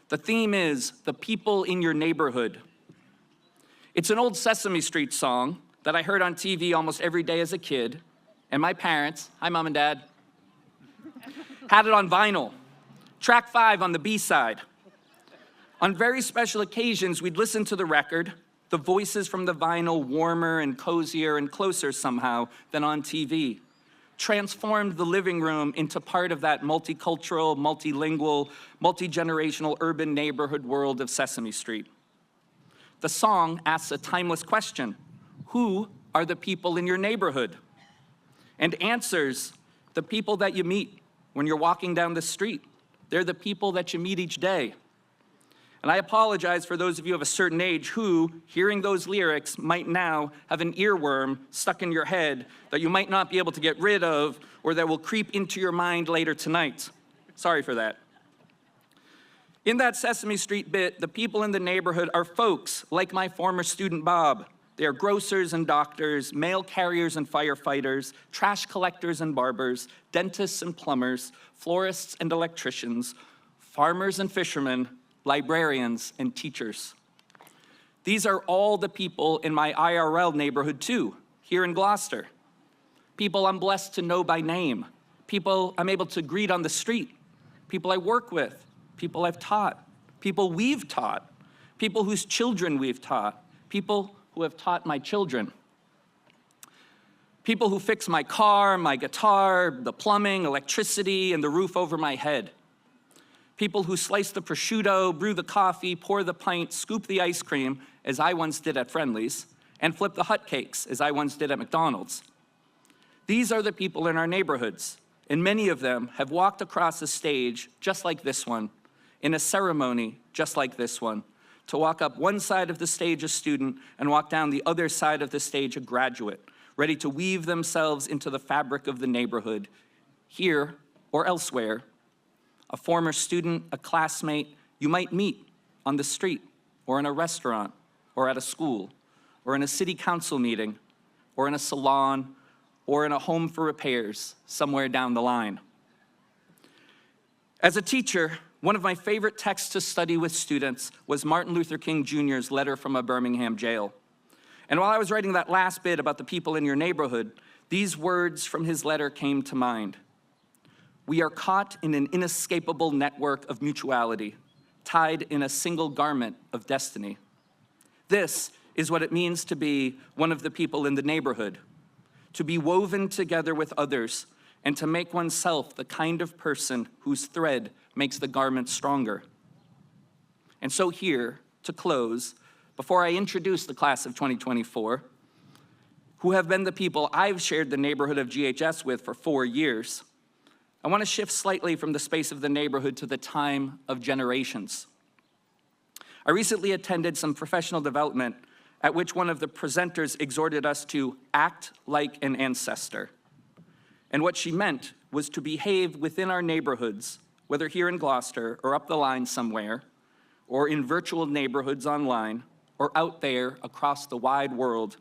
The theme is the people in your neighborhood. It's an old Sesame Street song that I heard on TV almost every day as a kid, and my parents, hi Mom and Dad, had it on vinyl, track 5 on the B-side. On very special occasions, we'd listen to the record, the voices from the vinyl warmer and cozier and closer somehow than on TV, transformed the living room into part of that multicultural, multilingual, multi-generational urban neighborhood world of Sesame Street. The song asks a timeless question: who are the people in your neighborhood? And answers the people that you meet when you're walking down the street. They're the people that you meet each day. And I apologize for those of you of a certain age who, hearing those lyrics, might now have an earworm stuck in your head that you might not be able to get rid of or that will creep into your mind later tonight. Sorry for that. In that Sesame Street bit, the people in the neighborhood are folks like my former student Bob. They are grocers and doctors, mail carriers and firefighters, trash collectors and barbers, dentists and plumbers, florists and electricians, farmers and fishermen, librarians and teachers. These are all the people in my IRL neighborhood too, here in Gloucester. People I'm blessed to know by name, people I'm able to greet on the street, people I work with, people I've taught, people we've taught, people whose children we've taught, people who have taught my children. People who fix my car, my guitar, the plumbing, electricity, and the roof over my head. People who slice the prosciutto, brew the coffee, pour the pint, scoop the ice cream, as I once did at Friendly's, and flip the hotcakes, as I once did at McDonald's. These are the people in our neighborhoods, and many of them have walked across a stage just like this one, in a ceremony just like this one, to walk up one side of the stage a student and walk down the other side of the stage a graduate, ready to weave themselves into the fabric of the neighborhood, here or elsewhere. A former student, a classmate you might meet on the street or in a restaurant or at a school or in a city council meeting or in a salon or in a home for repairs somewhere down the line. As a teacher, one of my favorite texts to study with students was Martin Luther King Jr.'s letter from a Birmingham jail. And while I was writing that last bit about the people in your neighborhood, these words from his letter came to mind. We are caught in an inescapable network of mutuality, tied in a single garment of destiny. This is what it means to be one of the people in the neighborhood, to be woven together with others, and to make oneself the kind of person whose thread makes the garment stronger. And so here, to close, before I introduce the class of 2024, who have been the people I've shared the neighborhood of GHS with for 4 years, I want to shift slightly from the space of the neighborhood to the time of generations. I recently attended some professional development at which one of the presenters exhorted us to act like an ancestor. And what she meant was to behave within our neighborhoods, whether here in Gloucester or up the line somewhere, or in virtual neighborhoods online, or out there across the wide world,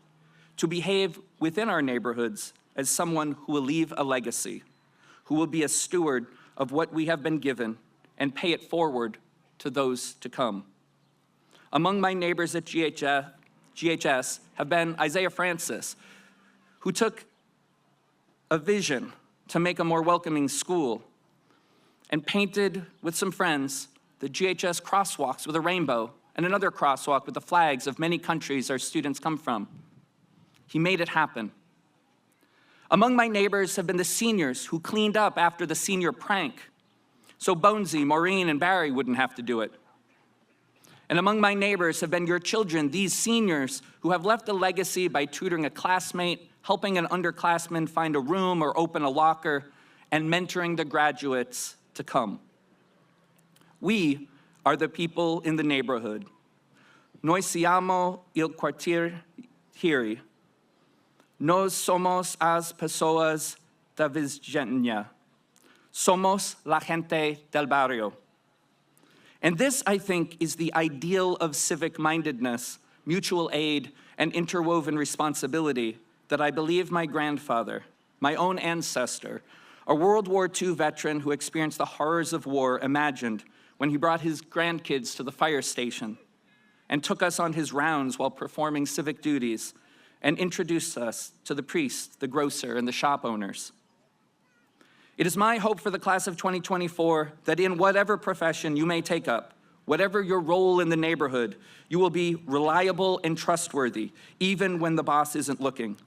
to behave within our neighborhoods as someone who will leave a legacy, who will be a steward of what we have been given and pay it forward to those to come. Among my neighbors at GHS have been Isaiah Francis, who took a vision to make a more welcoming school and painted with some friends the GHS crosswalks with a rainbow and another crosswalk with the flags of many countries our students come from. He made it happen. Among my neighbors have been the seniors who cleaned up after the senior prank, so Bonesy, Maureen, and Barry wouldn't have to do it. And among my neighbors have been your children, these seniors who have left a legacy by tutoring a classmate, helping an underclassman find a room or open a locker, and mentoring the graduates to come. We are the people in the neighborhood. Noi siamo il quartiere here. Nos somos as pessoas da vizinhança. Somos la gente del barrio. And this, I think, is the ideal of civic-mindedness, mutual aid, and interwoven responsibility that I believe my grandfather, my own ancestor, a World War II veteran who experienced the horrors of war, imagined when he brought his grandkids to the fire station and took us on his rounds while performing civic duties and introduced us to the priest, the grocer, and the shop owners. It is my hope for the class of 2024 that in whatever profession you may take up, whatever your role in the neighborhood, you will be reliable and trustworthy, even when the boss isn't looking.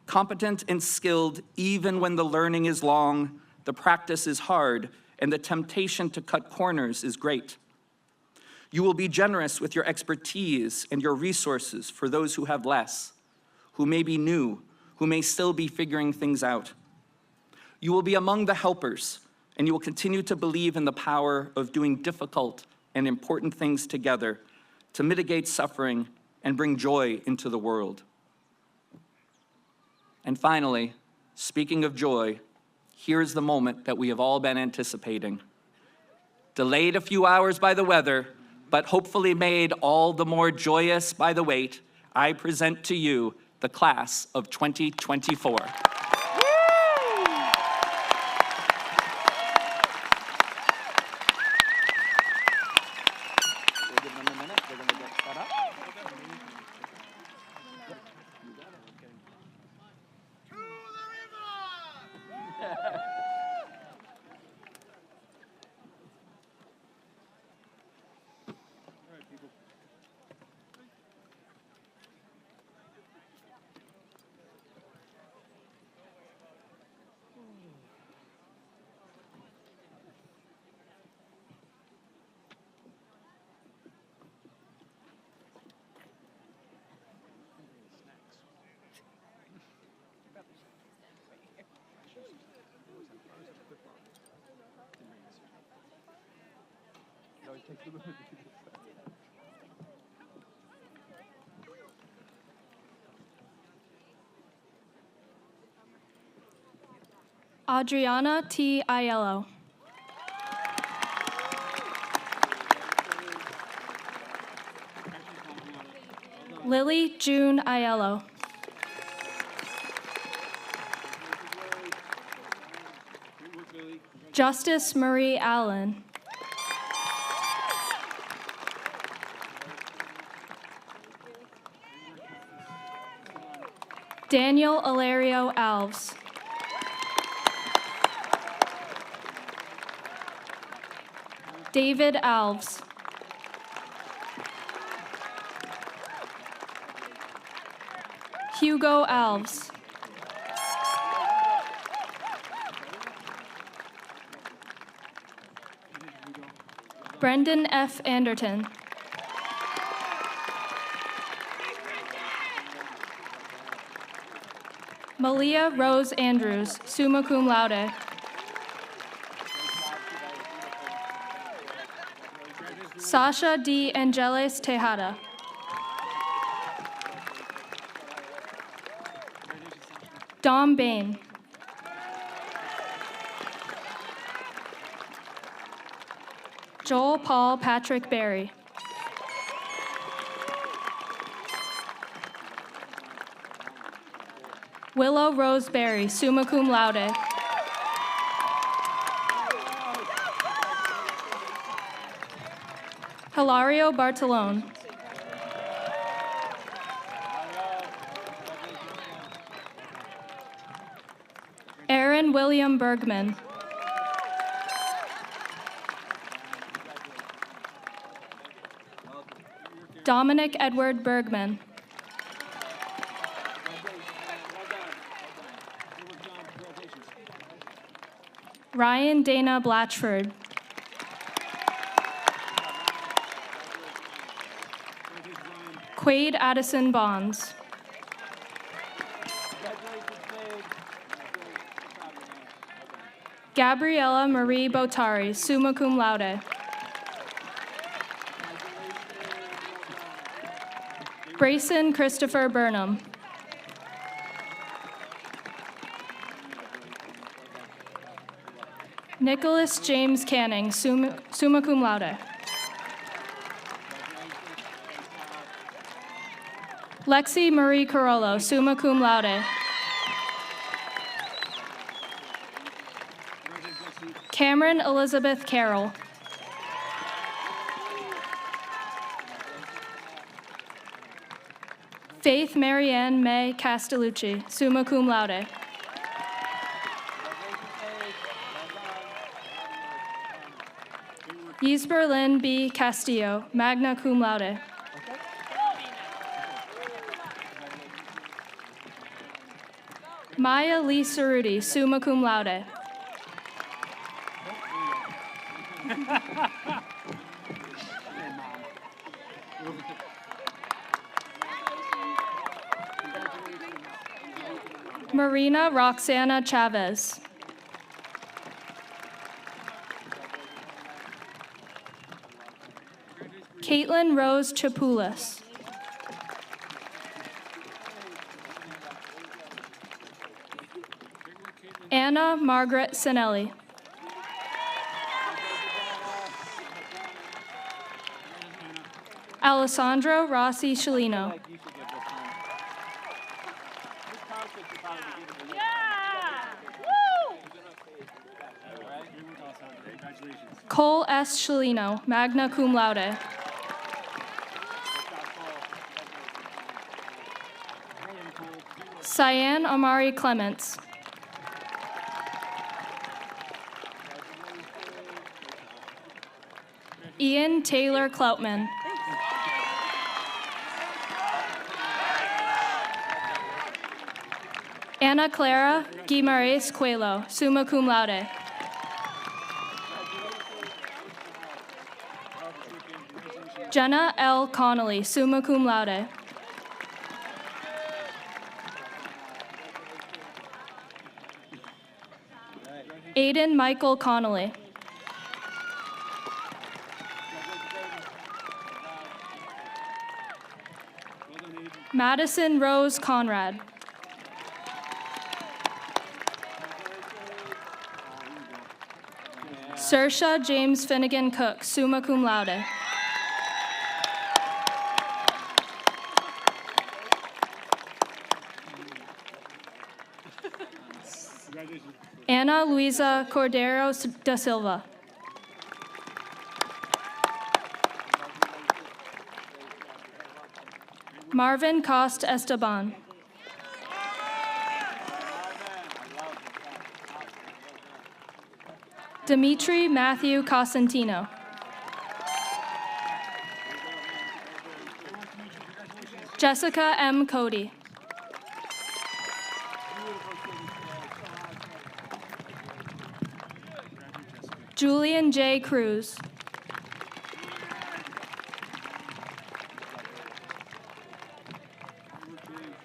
Competent and skilled, even when the learning is long, the practice is hard, and the temptation to cut corners is great. You will be generous with your expertise and your resources for those who have less, who may be new, who may still be figuring things out. You will be among the helpers, and you will continue to believe in the power of doing difficult and important things together to mitigate suffering and bring joy into the world. And finally, speaking of joy, here's the moment that we have all been anticipating. Delayed a few hours by the weather, but hopefully made all the more joyous by the wait, I present to you the class of 2024. Adriana T. Aiello. Lily June Aiello. Justice Marie Allen. Daniel Ilario Alves. David Alves. Hugo Alves. Brendan F. Anderton. Malia Rose Andrews, summa cum laude. Sasha D. Angeles Tejada. Dom Bain. Joel Paul Patrick Berry. Willow Rose Berry, summa cum laude. Hilario Bartolone. Aaron William Bergman. Dominic Edward Bergman. Ryan Dana Blatchford. Quaid Addison Bonds. Gabriella Marie Botari, summa cum laude. Brayson Christopher Burnham. Nicholas James Canning, summa cum laude. Lexi Marie Carollo, summa cum laude. Cameron Elizabeth Carroll. Faith Marianne May Castellucci, summa cum laude. Yisber Lynn B. Castillo, magna cum laude. Maya Lee Cerruti, summa cum laude. Marina Roxana Chavez. Caitlin Rose Chapulis. Anna Margaret Sinelli. Alessandro Rossi Cellino. Cole S. Cellino, magna cum laude. Cyan Amari Clements. Ian Taylor Cloutman. Ana Clara Guimarães Coelho, summa cum laude. Jenna L. Connolly, summa cum laude. Aiden Michael Connolly. Madison Rose Conrad. Saoirse James Finnegan Cook, summa cum laude. Ana Luisa Cordero da Silva. Marvin Cost Esteban. Dimitri Matthew Cosentino. Jessica M. Cody. Julian J. Cruz.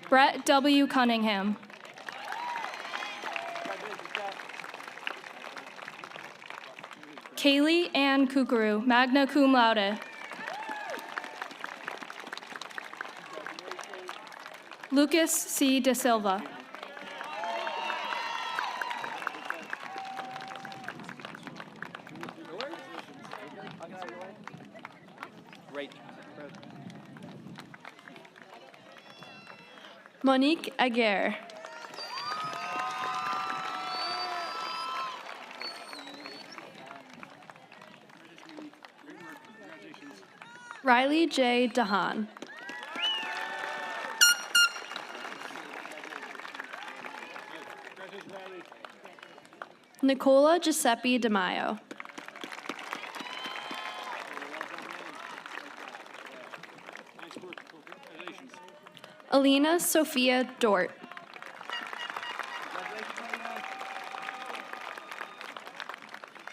Brett W. Cunningham. Kaylee Ann Kukuru, magna cum laude. Lucas C. Da Silva. Monique Aguirre. Riley J. Dahan. Nicola Giuseppe DeMaio. Alina Sophia Dort.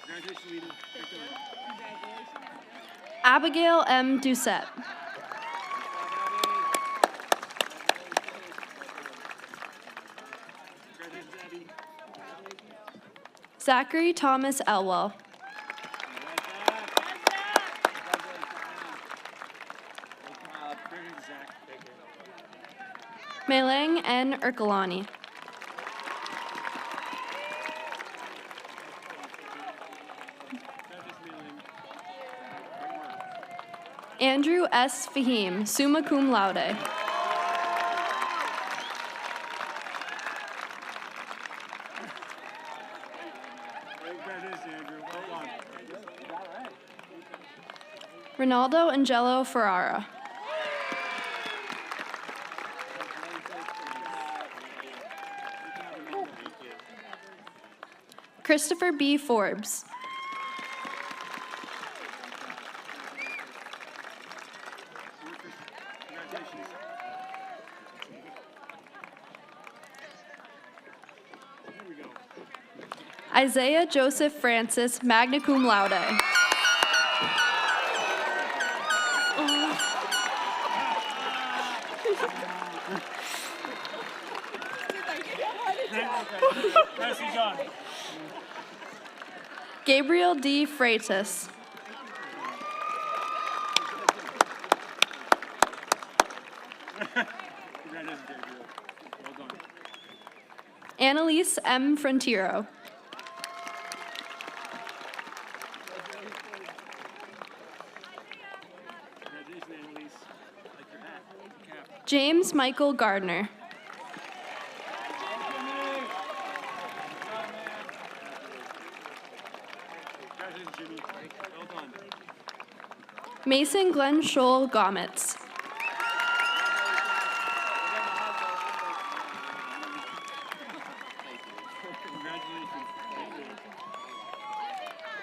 Congratulations, Alina. Abigail M. Doucette. Congratulations, Abby. Zachary Thomas Elwell. Congratulations, Zach. Melang N. Erkalani. Andrew S. Fahim, summa cum laude. Congratulations, Andrew. Well done. Ronaldo Angelo Ferrara. Christopher B. Forbes. Congratulations. Here we go. Isaiah Joseph Francis, magna cum laude. Nicely done. Gabriel D. Freitas. Congratulations, Gabriel. Well done. Annalise M. Frontiero. Congratulations, Annalise. Like your hat. Cap. James Michael Gardner. Congratulations, Jimmy. Well done. Mason Glenn Scholl Gometz. Congratulations. Thank you.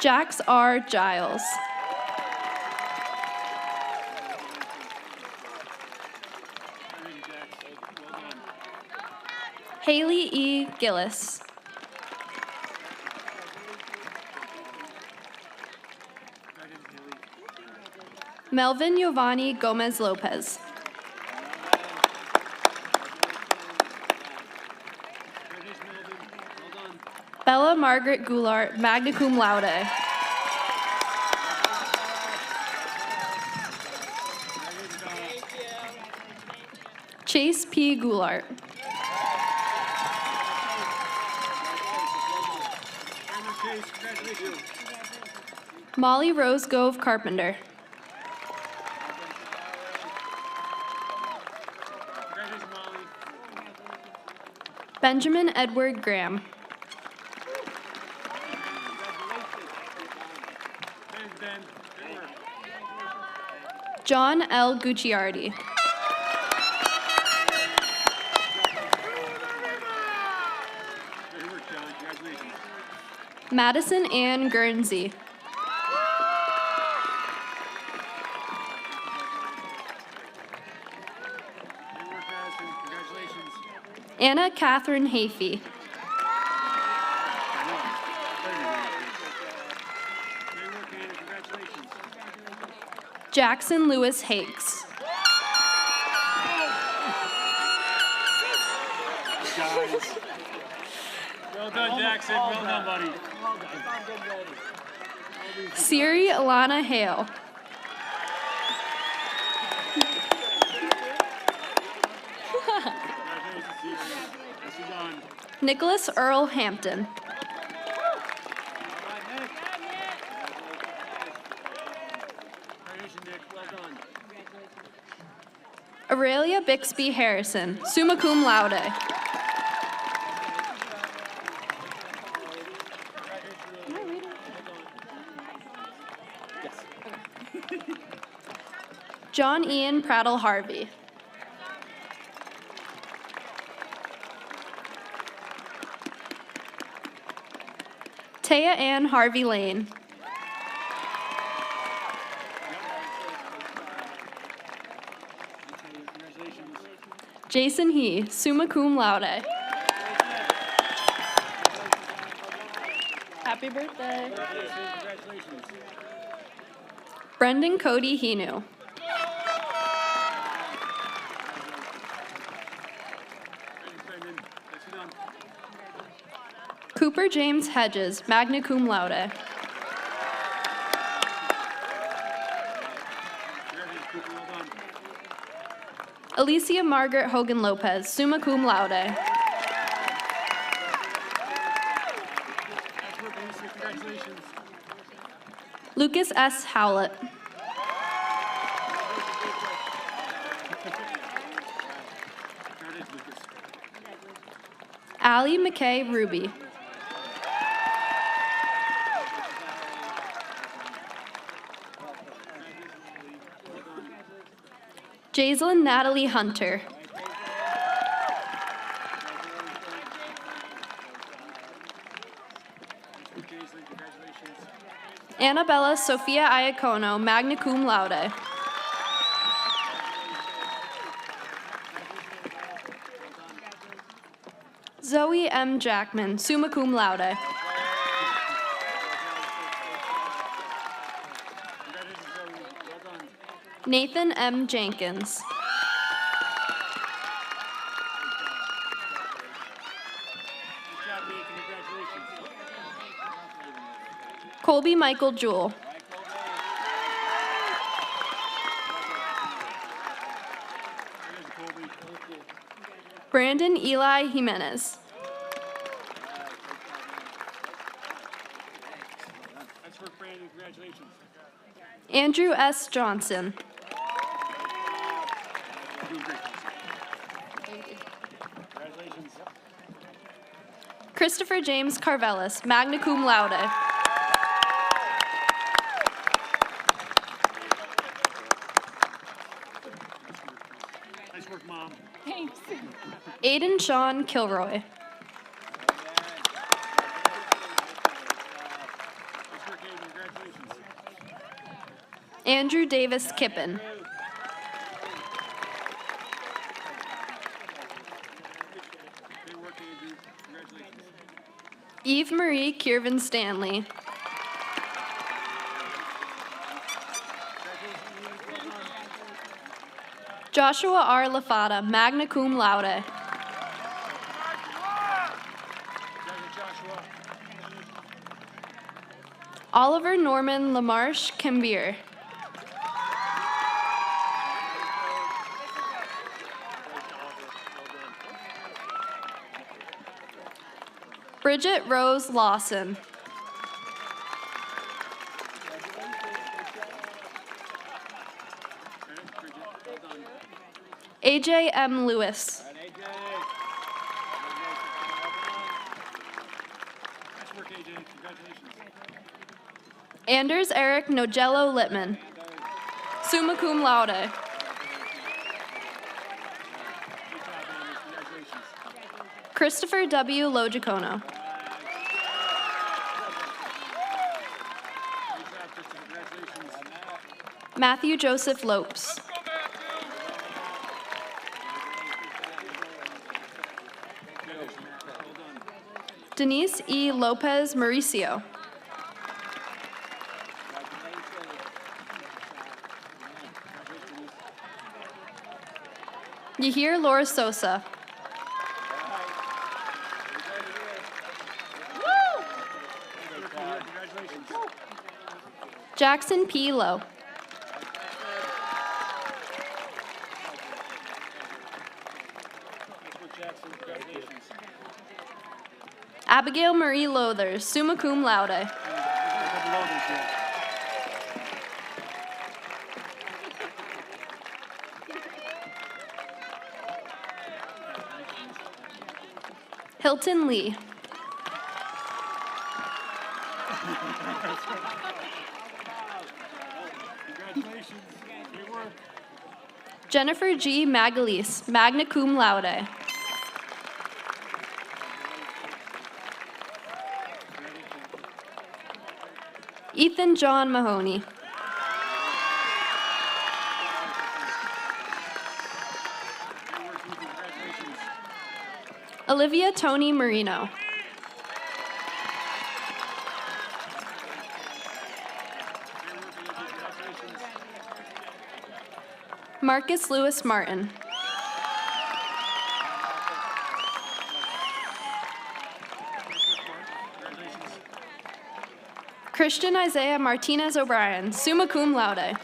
Jax R. Giles. Congratulations, Jax. Well done. Haley E. Gillis. Congratulations, Haley. Melvin Giovanni Gomez Lopez. Congratulations, Melvin. Well done. Bella Margaret Goulart, magna cum laude. Congratulations, Donna. Chase P. Goulart. Cameron Chase, congratulations. Molly Rose Gove Carpenter. Congratulations, Molly. Benjamin Edward Graham. Thanks, Ben. Good work. John L. Gucciardi. Good work, John. Congratulations. Madison Ann Guernsey. Good work, Madison. Congratulations. Anna Catherine Hafey. Great work, Anna. Congratulations. Jackson Lewis Hakes. Guys. Well done, Jackson. Well done, buddy. Siri Alana Hale. Congratulations, Siri. Nicely done. Nicholas Earl Hampton. Congratulations, Nick. Well done. Aurelia Bixby Harrison, summa cum laude. John Ian Prattle Harvey. Taya Ann Harvey Lane. Congratulations. Jason He, summa cum laude. Happy birthday. Congratulations. Brendan Cody Hinu. Brendan, nicely done. Cooper James Hedges, magna cum laude. Congratulations, Cooper, well done. Alicia Margaret Hogan Lopez, summa cum laude. Nice work, Alicia, congratulations. Lucas S. Howlett. Congratulations, Lucas. Allie McKay Ruby. Jaislyn Natalie Hunter. Congratulations. Annabella Sophia Iacono, magna cum laude. Zoe M. Jackman, summa cum laude. Congratulations, Zoe. Well done. Nathan M. Jenkins. Good job, Nathan. Congratulations. Colby Michael Jewell. Congratulations, Colby. Brandon Eli Jimenez. Nice work, Brandon. Congratulations. Andrew S. Johnson. You're doing great, Kelsey. Congratulations. Christopher James Carvelis, magna cum laude. Nice work, Mom. Aiden Sean Kilroy. Nice work, Aiden. Congratulations. Andrew Davis Kippen. Great work, Andrew. Congratulations. Eve Marie Kiervan Stanley. Joshua R. Lafata, magna cum laude. Congratulations, Joshua. Oliver Norman Lamarche Cambier. Bridget Rose Lawson. Well done. AJ M. Lewis. Nice work, AJ. Congratulations. Anders Eric Nogello Littman. Summa cum laude. Good job, Anders. Congratulations. Christopher W. Logicono. Good job, Kristen. Congratulations. Matthew Joseph Lopes. Well done. Denise E. Lopez Mauricio. Yahir Laura Sosa. Congratulations. Jackson P. Lowe. Nice work, Jackson. Congratulations. Abigail Marie Lothers, summa cum laude. There's a couple others here. Hilton Lee. Congratulations. Great work. Jennifer G. Magalise, magna cum laude. Ethan John Mahoney. Great work, Ethan. Olivia Tony Marino. Marcus Lewis Martin. Christian Isaiah Martinez O'Brien, summa cum laude.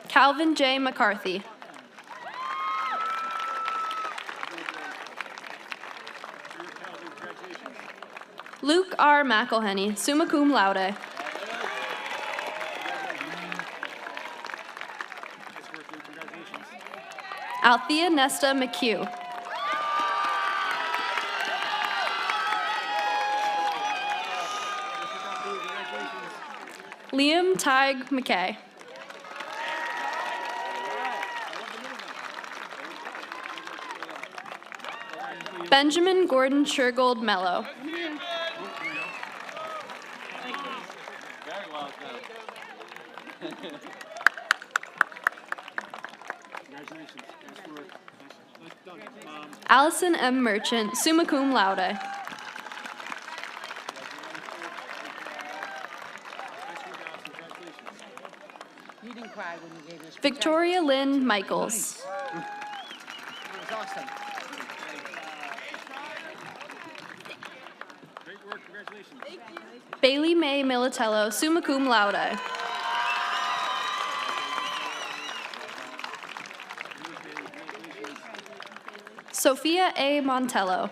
Calvin J. McCarthy. Luke R. McElhenney, summa cum laude. Althea Nesta McHugh. Liam Tig McKay. Benjamin Gordon Shergold Mello. Allison M. Merchant, summa cum laude. Victoria Lynn Michaels. Bailey May Militello, summa cum laude. Sophia A. Montello.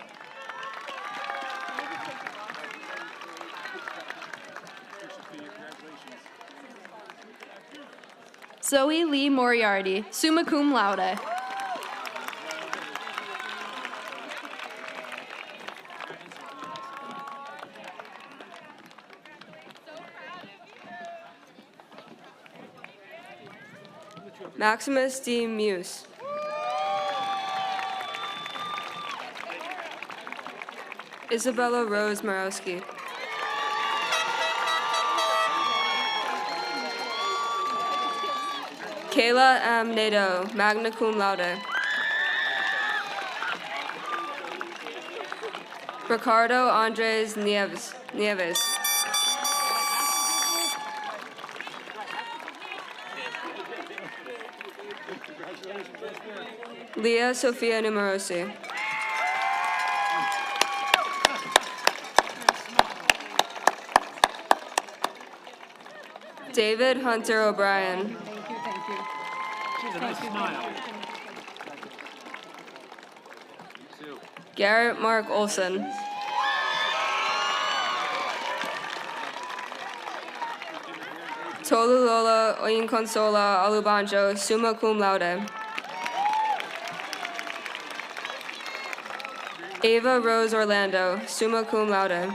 Zoe Lee Moriarty, summa cum laude. Maximus D. Muse. Isabella Rose Marowski. Kayla M. Nadeau, magna cum laude. Ricardo Andres Nieves. Leah Sophia Numerosi. David Hunter O'Brien. Garrett Mark Olson. Tolulola Oyinconsola Alubanjo, summa cum laude. Ava Rose Orlando, summa cum laude.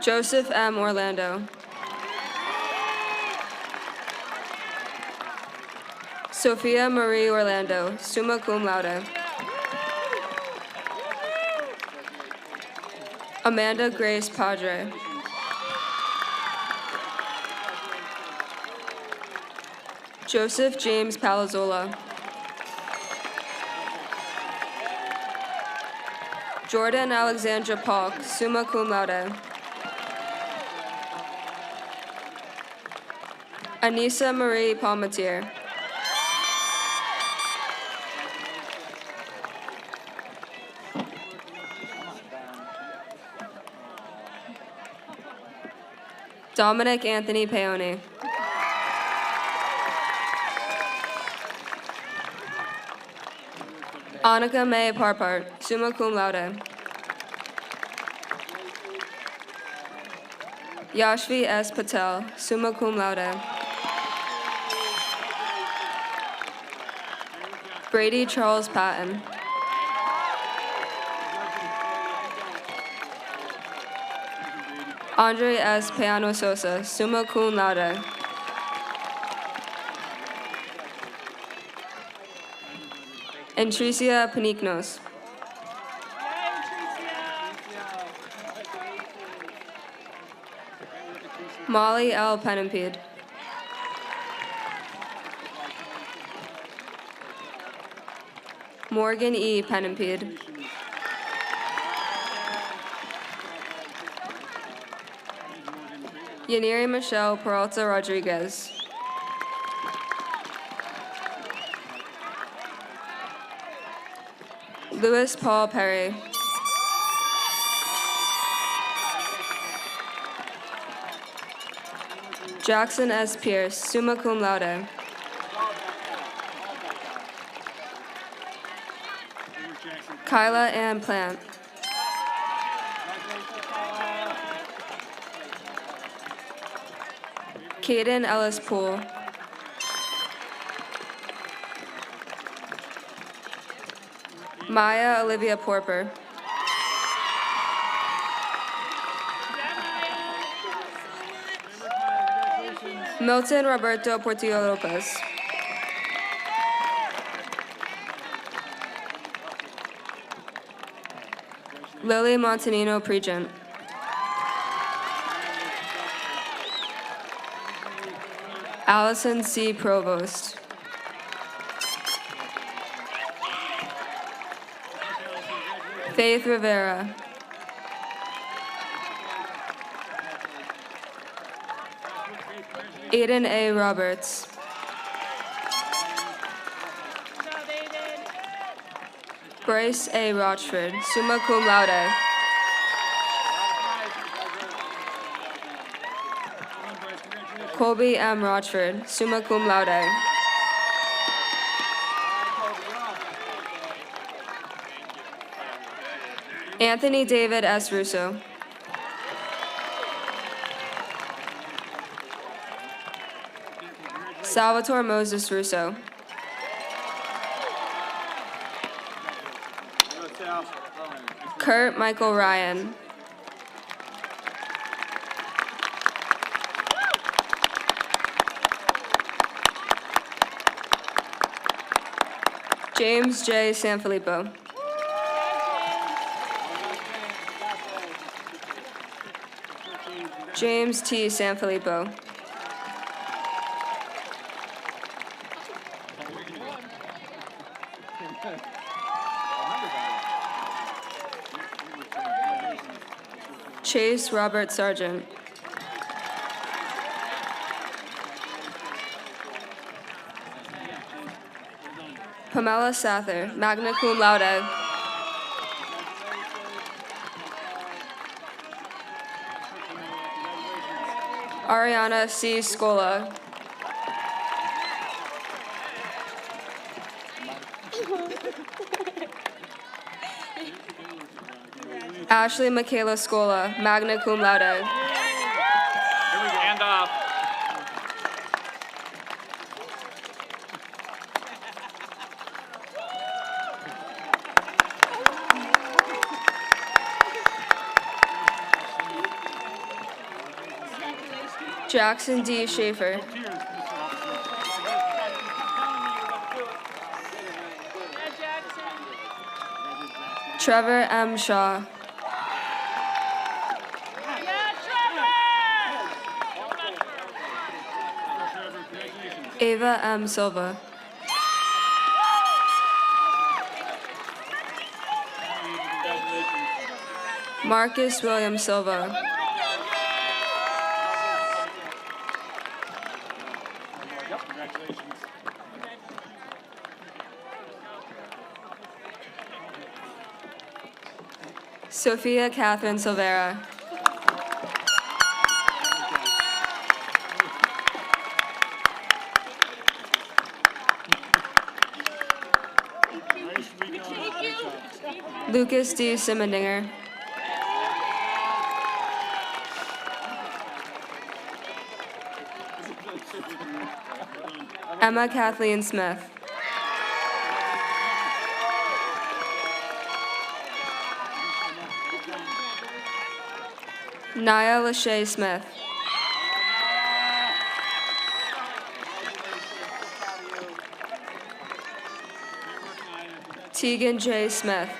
Joseph M. Orlando. Sophia Marie Orlando, summa cum laude. Amanda Grace Padre. Joseph James Palazzola. Jordan Alexandra Polk, summa cum laude. Anissa Marie Palmatier. Dominic Anthony Peone. Annika May Parpart, summa cum laude. Yashvi S. Patel, summa cum laude. Brady Charles Patton. Andre S. Peano Sosa, summa cum laude. Entricia Paniknos. Molly L. Penimpede. Morgan E. Penimpede. Yaniri Michelle Peralta Rodriguez. Louis Paul Perry. Jackson S. Pierce, summa cum laude. Kyla Ann Plant. Caden Ellis Poole. Maya Olivia Porper. Milton Roberto Portillo Lopez. Lily Montanino Pregent. Allison C. Provost. Faith Rivera. Aiden A. Roberts. Bryce A. Rochford, summa cum laude. Colby M. Rochford, summa cum laude. Anthony David S. Russo. Salvatore Moses Russo. Kurt Michael Ryan. James J. Sanfilippo. James T. Sanfilippo. Chase Robert Sargent. Pamela Sather, magna cum laude. Ariana C. Scola. Ashley Michaela Scola, magna cum laude. Hand off. Jackson D. Schaefer. Trevor M. Shaw. Ava M. Silva. Marcus William Silva. Sophia Catherine Silvera. Lucas D. Simendinger. Emma Kathleen Smith. Nia Lachey Smith. Tegan J. Smith.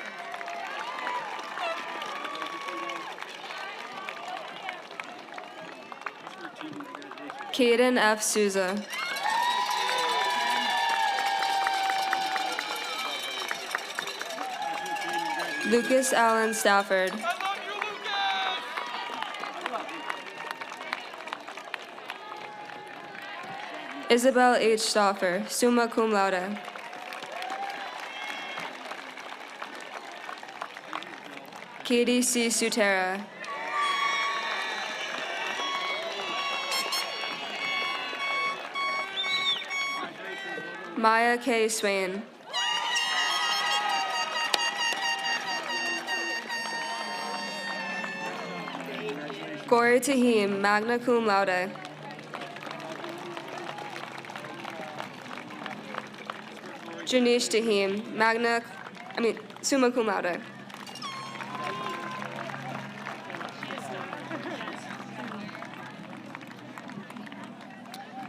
Caden F. Souza. Lucas Allen Stafford. Isabel H. Stauffer, summa cum laude. Katie C. Sutera. Maya K. Swain. Corey Tahim, magna cum laude. Janish Tahim, summa cum laude.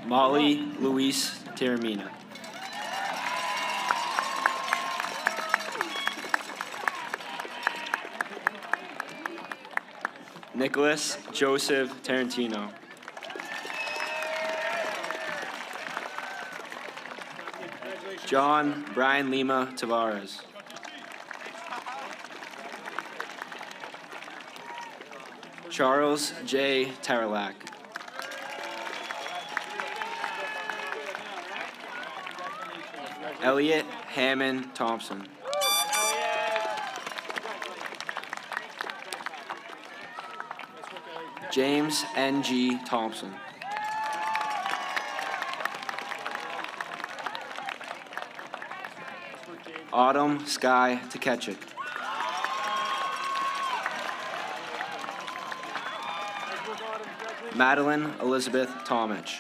Molly Luis Terramina. Nicholas Joseph Tarantino. John Brian Lima Tavares. Charles J. Tarlac. Elliot Hammond Thompson. James N.G. Thompson. Autumn Sky Tkechik. Madeline Elizabeth Tomich.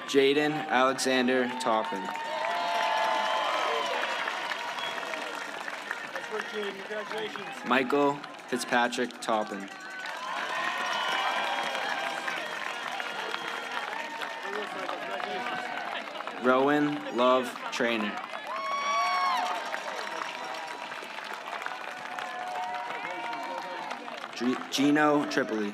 Jaden Alexander Toppin. Michael Fitzpatrick Toppin. Rowan Love Trainer. Gino Tripoli.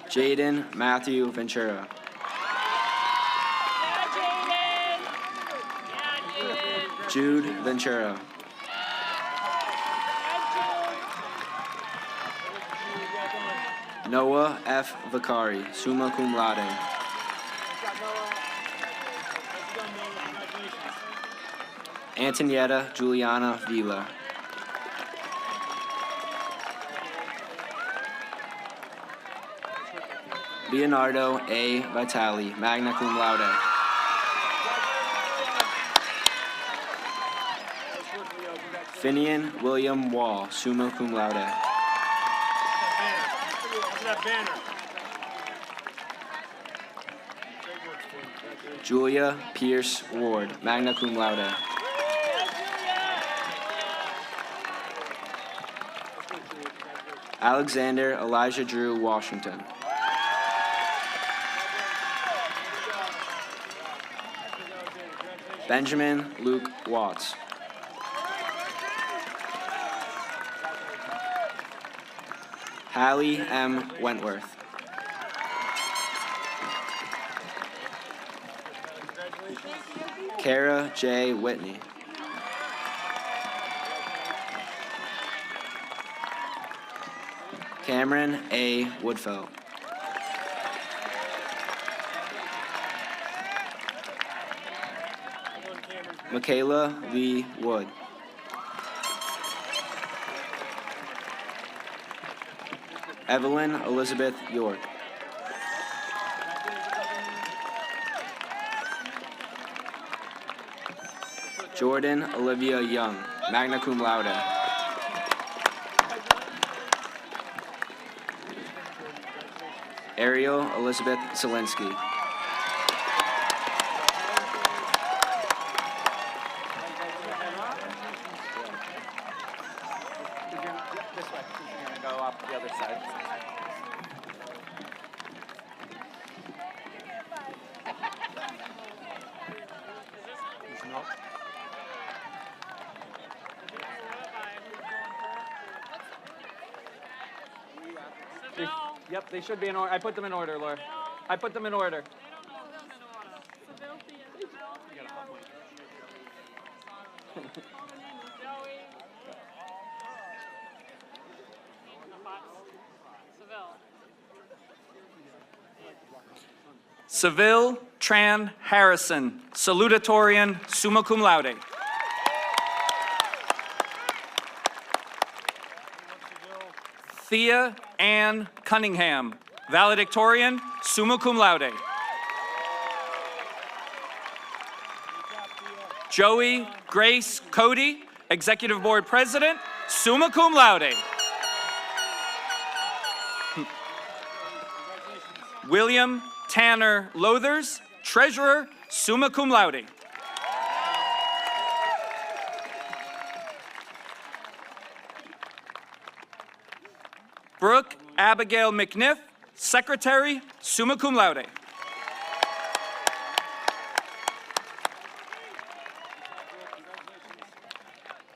Jaden Matthew Ventura. Jude Ventura. Noah F. Vicari, summa cum laude. Antonietta Juliana Vila. Leonardo A. Vitali, magna cum laude. Finian William Wall, summa cum laude. Julia Pierce Ward, magna cum laude. Alexander Elijah Drew Washington. Benjamin Luke Watts. Hallie M. Wentworth. Kara J. Whitney. Cameron A. Woodfell. Michaela Lee Wood. Evelyn Elizabeth York. Jordan Olivia Young, magna cum laude. Ariel Elizabeth Zelinsky. This way. You're going to go up the other side. Yep, they should be in order. I put them in order, Laura. I put them in order. Seville Tran Harrison, salutatorian, summa cum laude. Thea Ann Cunningham, valedictorian, summa cum laude. Joey Grace Cody, executive board president, summa cum laude. William Tanner Lothers, treasurer, summa cum laude. Brooke Abigail McNiff, secretary, summa cum laude.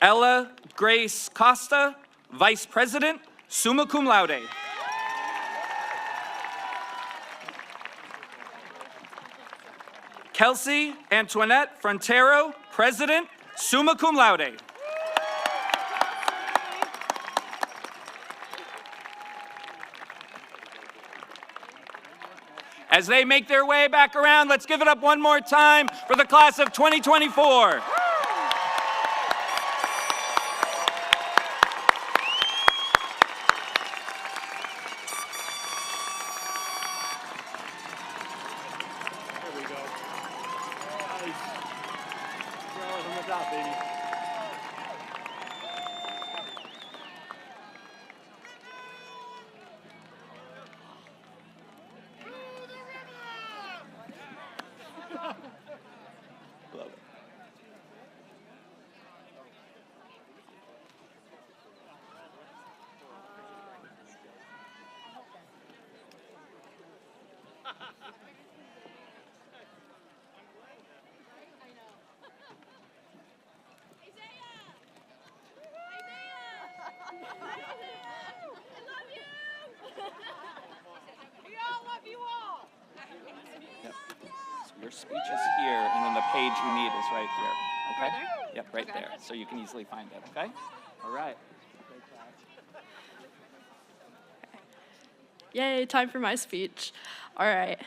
Ella Grace Costa, vice president, summa cum laude. Kelsey Antoinette Frontero, president, summa cum laude. As they make their way back around, let's give it up one more time for the class of 2024. Your speech is here, and then the page you need is right here. Okay? Right there? Yep, right Okay. there. So you can easily find it. Okay? All right. Yay, time for my speech. All right.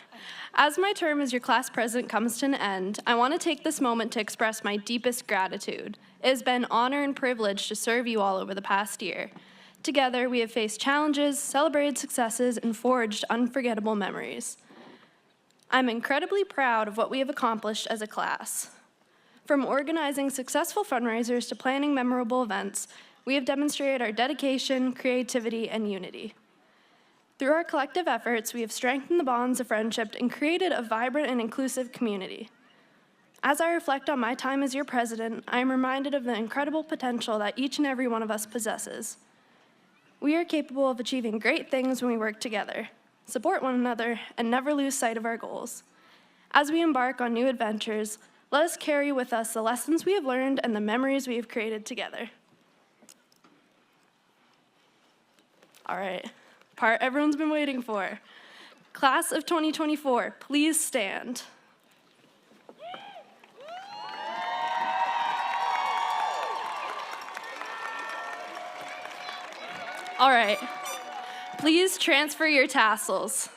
As my term as your class president comes to an end, I want to take this moment to express my deepest gratitude. It has been an honor and privilege to serve you all over the past year. Together, we have faced challenges, celebrated successes, and forged unforgettable memories. I'm incredibly proud of what we have accomplished as a class. From organizing successful fundraisers to planning memorable events, we have demonstrated our dedication, creativity, and unity. Through our collective efforts, we have strengthened the bonds of friendship and created a vibrant and inclusive community. As I reflect on my time as your president, I am reminded of the incredible potential that each and every one of us possesses. We are capable of achieving great things when we work together, support one another, and never lose sight of our goals. As we embark on new adventures, let us carry with us the lessons we have learned and the memories we have created together. All right, part everyone's been waiting for. Class of 2024, please stand. All right, please transfer your tassels.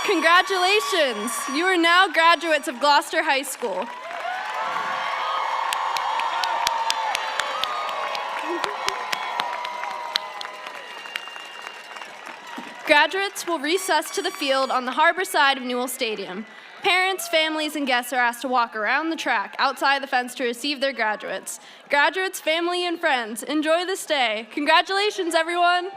Congratulations, you are now graduates of Gloucester High School. Graduates will recess to the field on the harbor side of Newell Stadium. Parents, families, and guests are asked to walk around the track outside the fence to receive their graduates. Graduates, family, and friends, enjoy this day. Congratulations, everyone.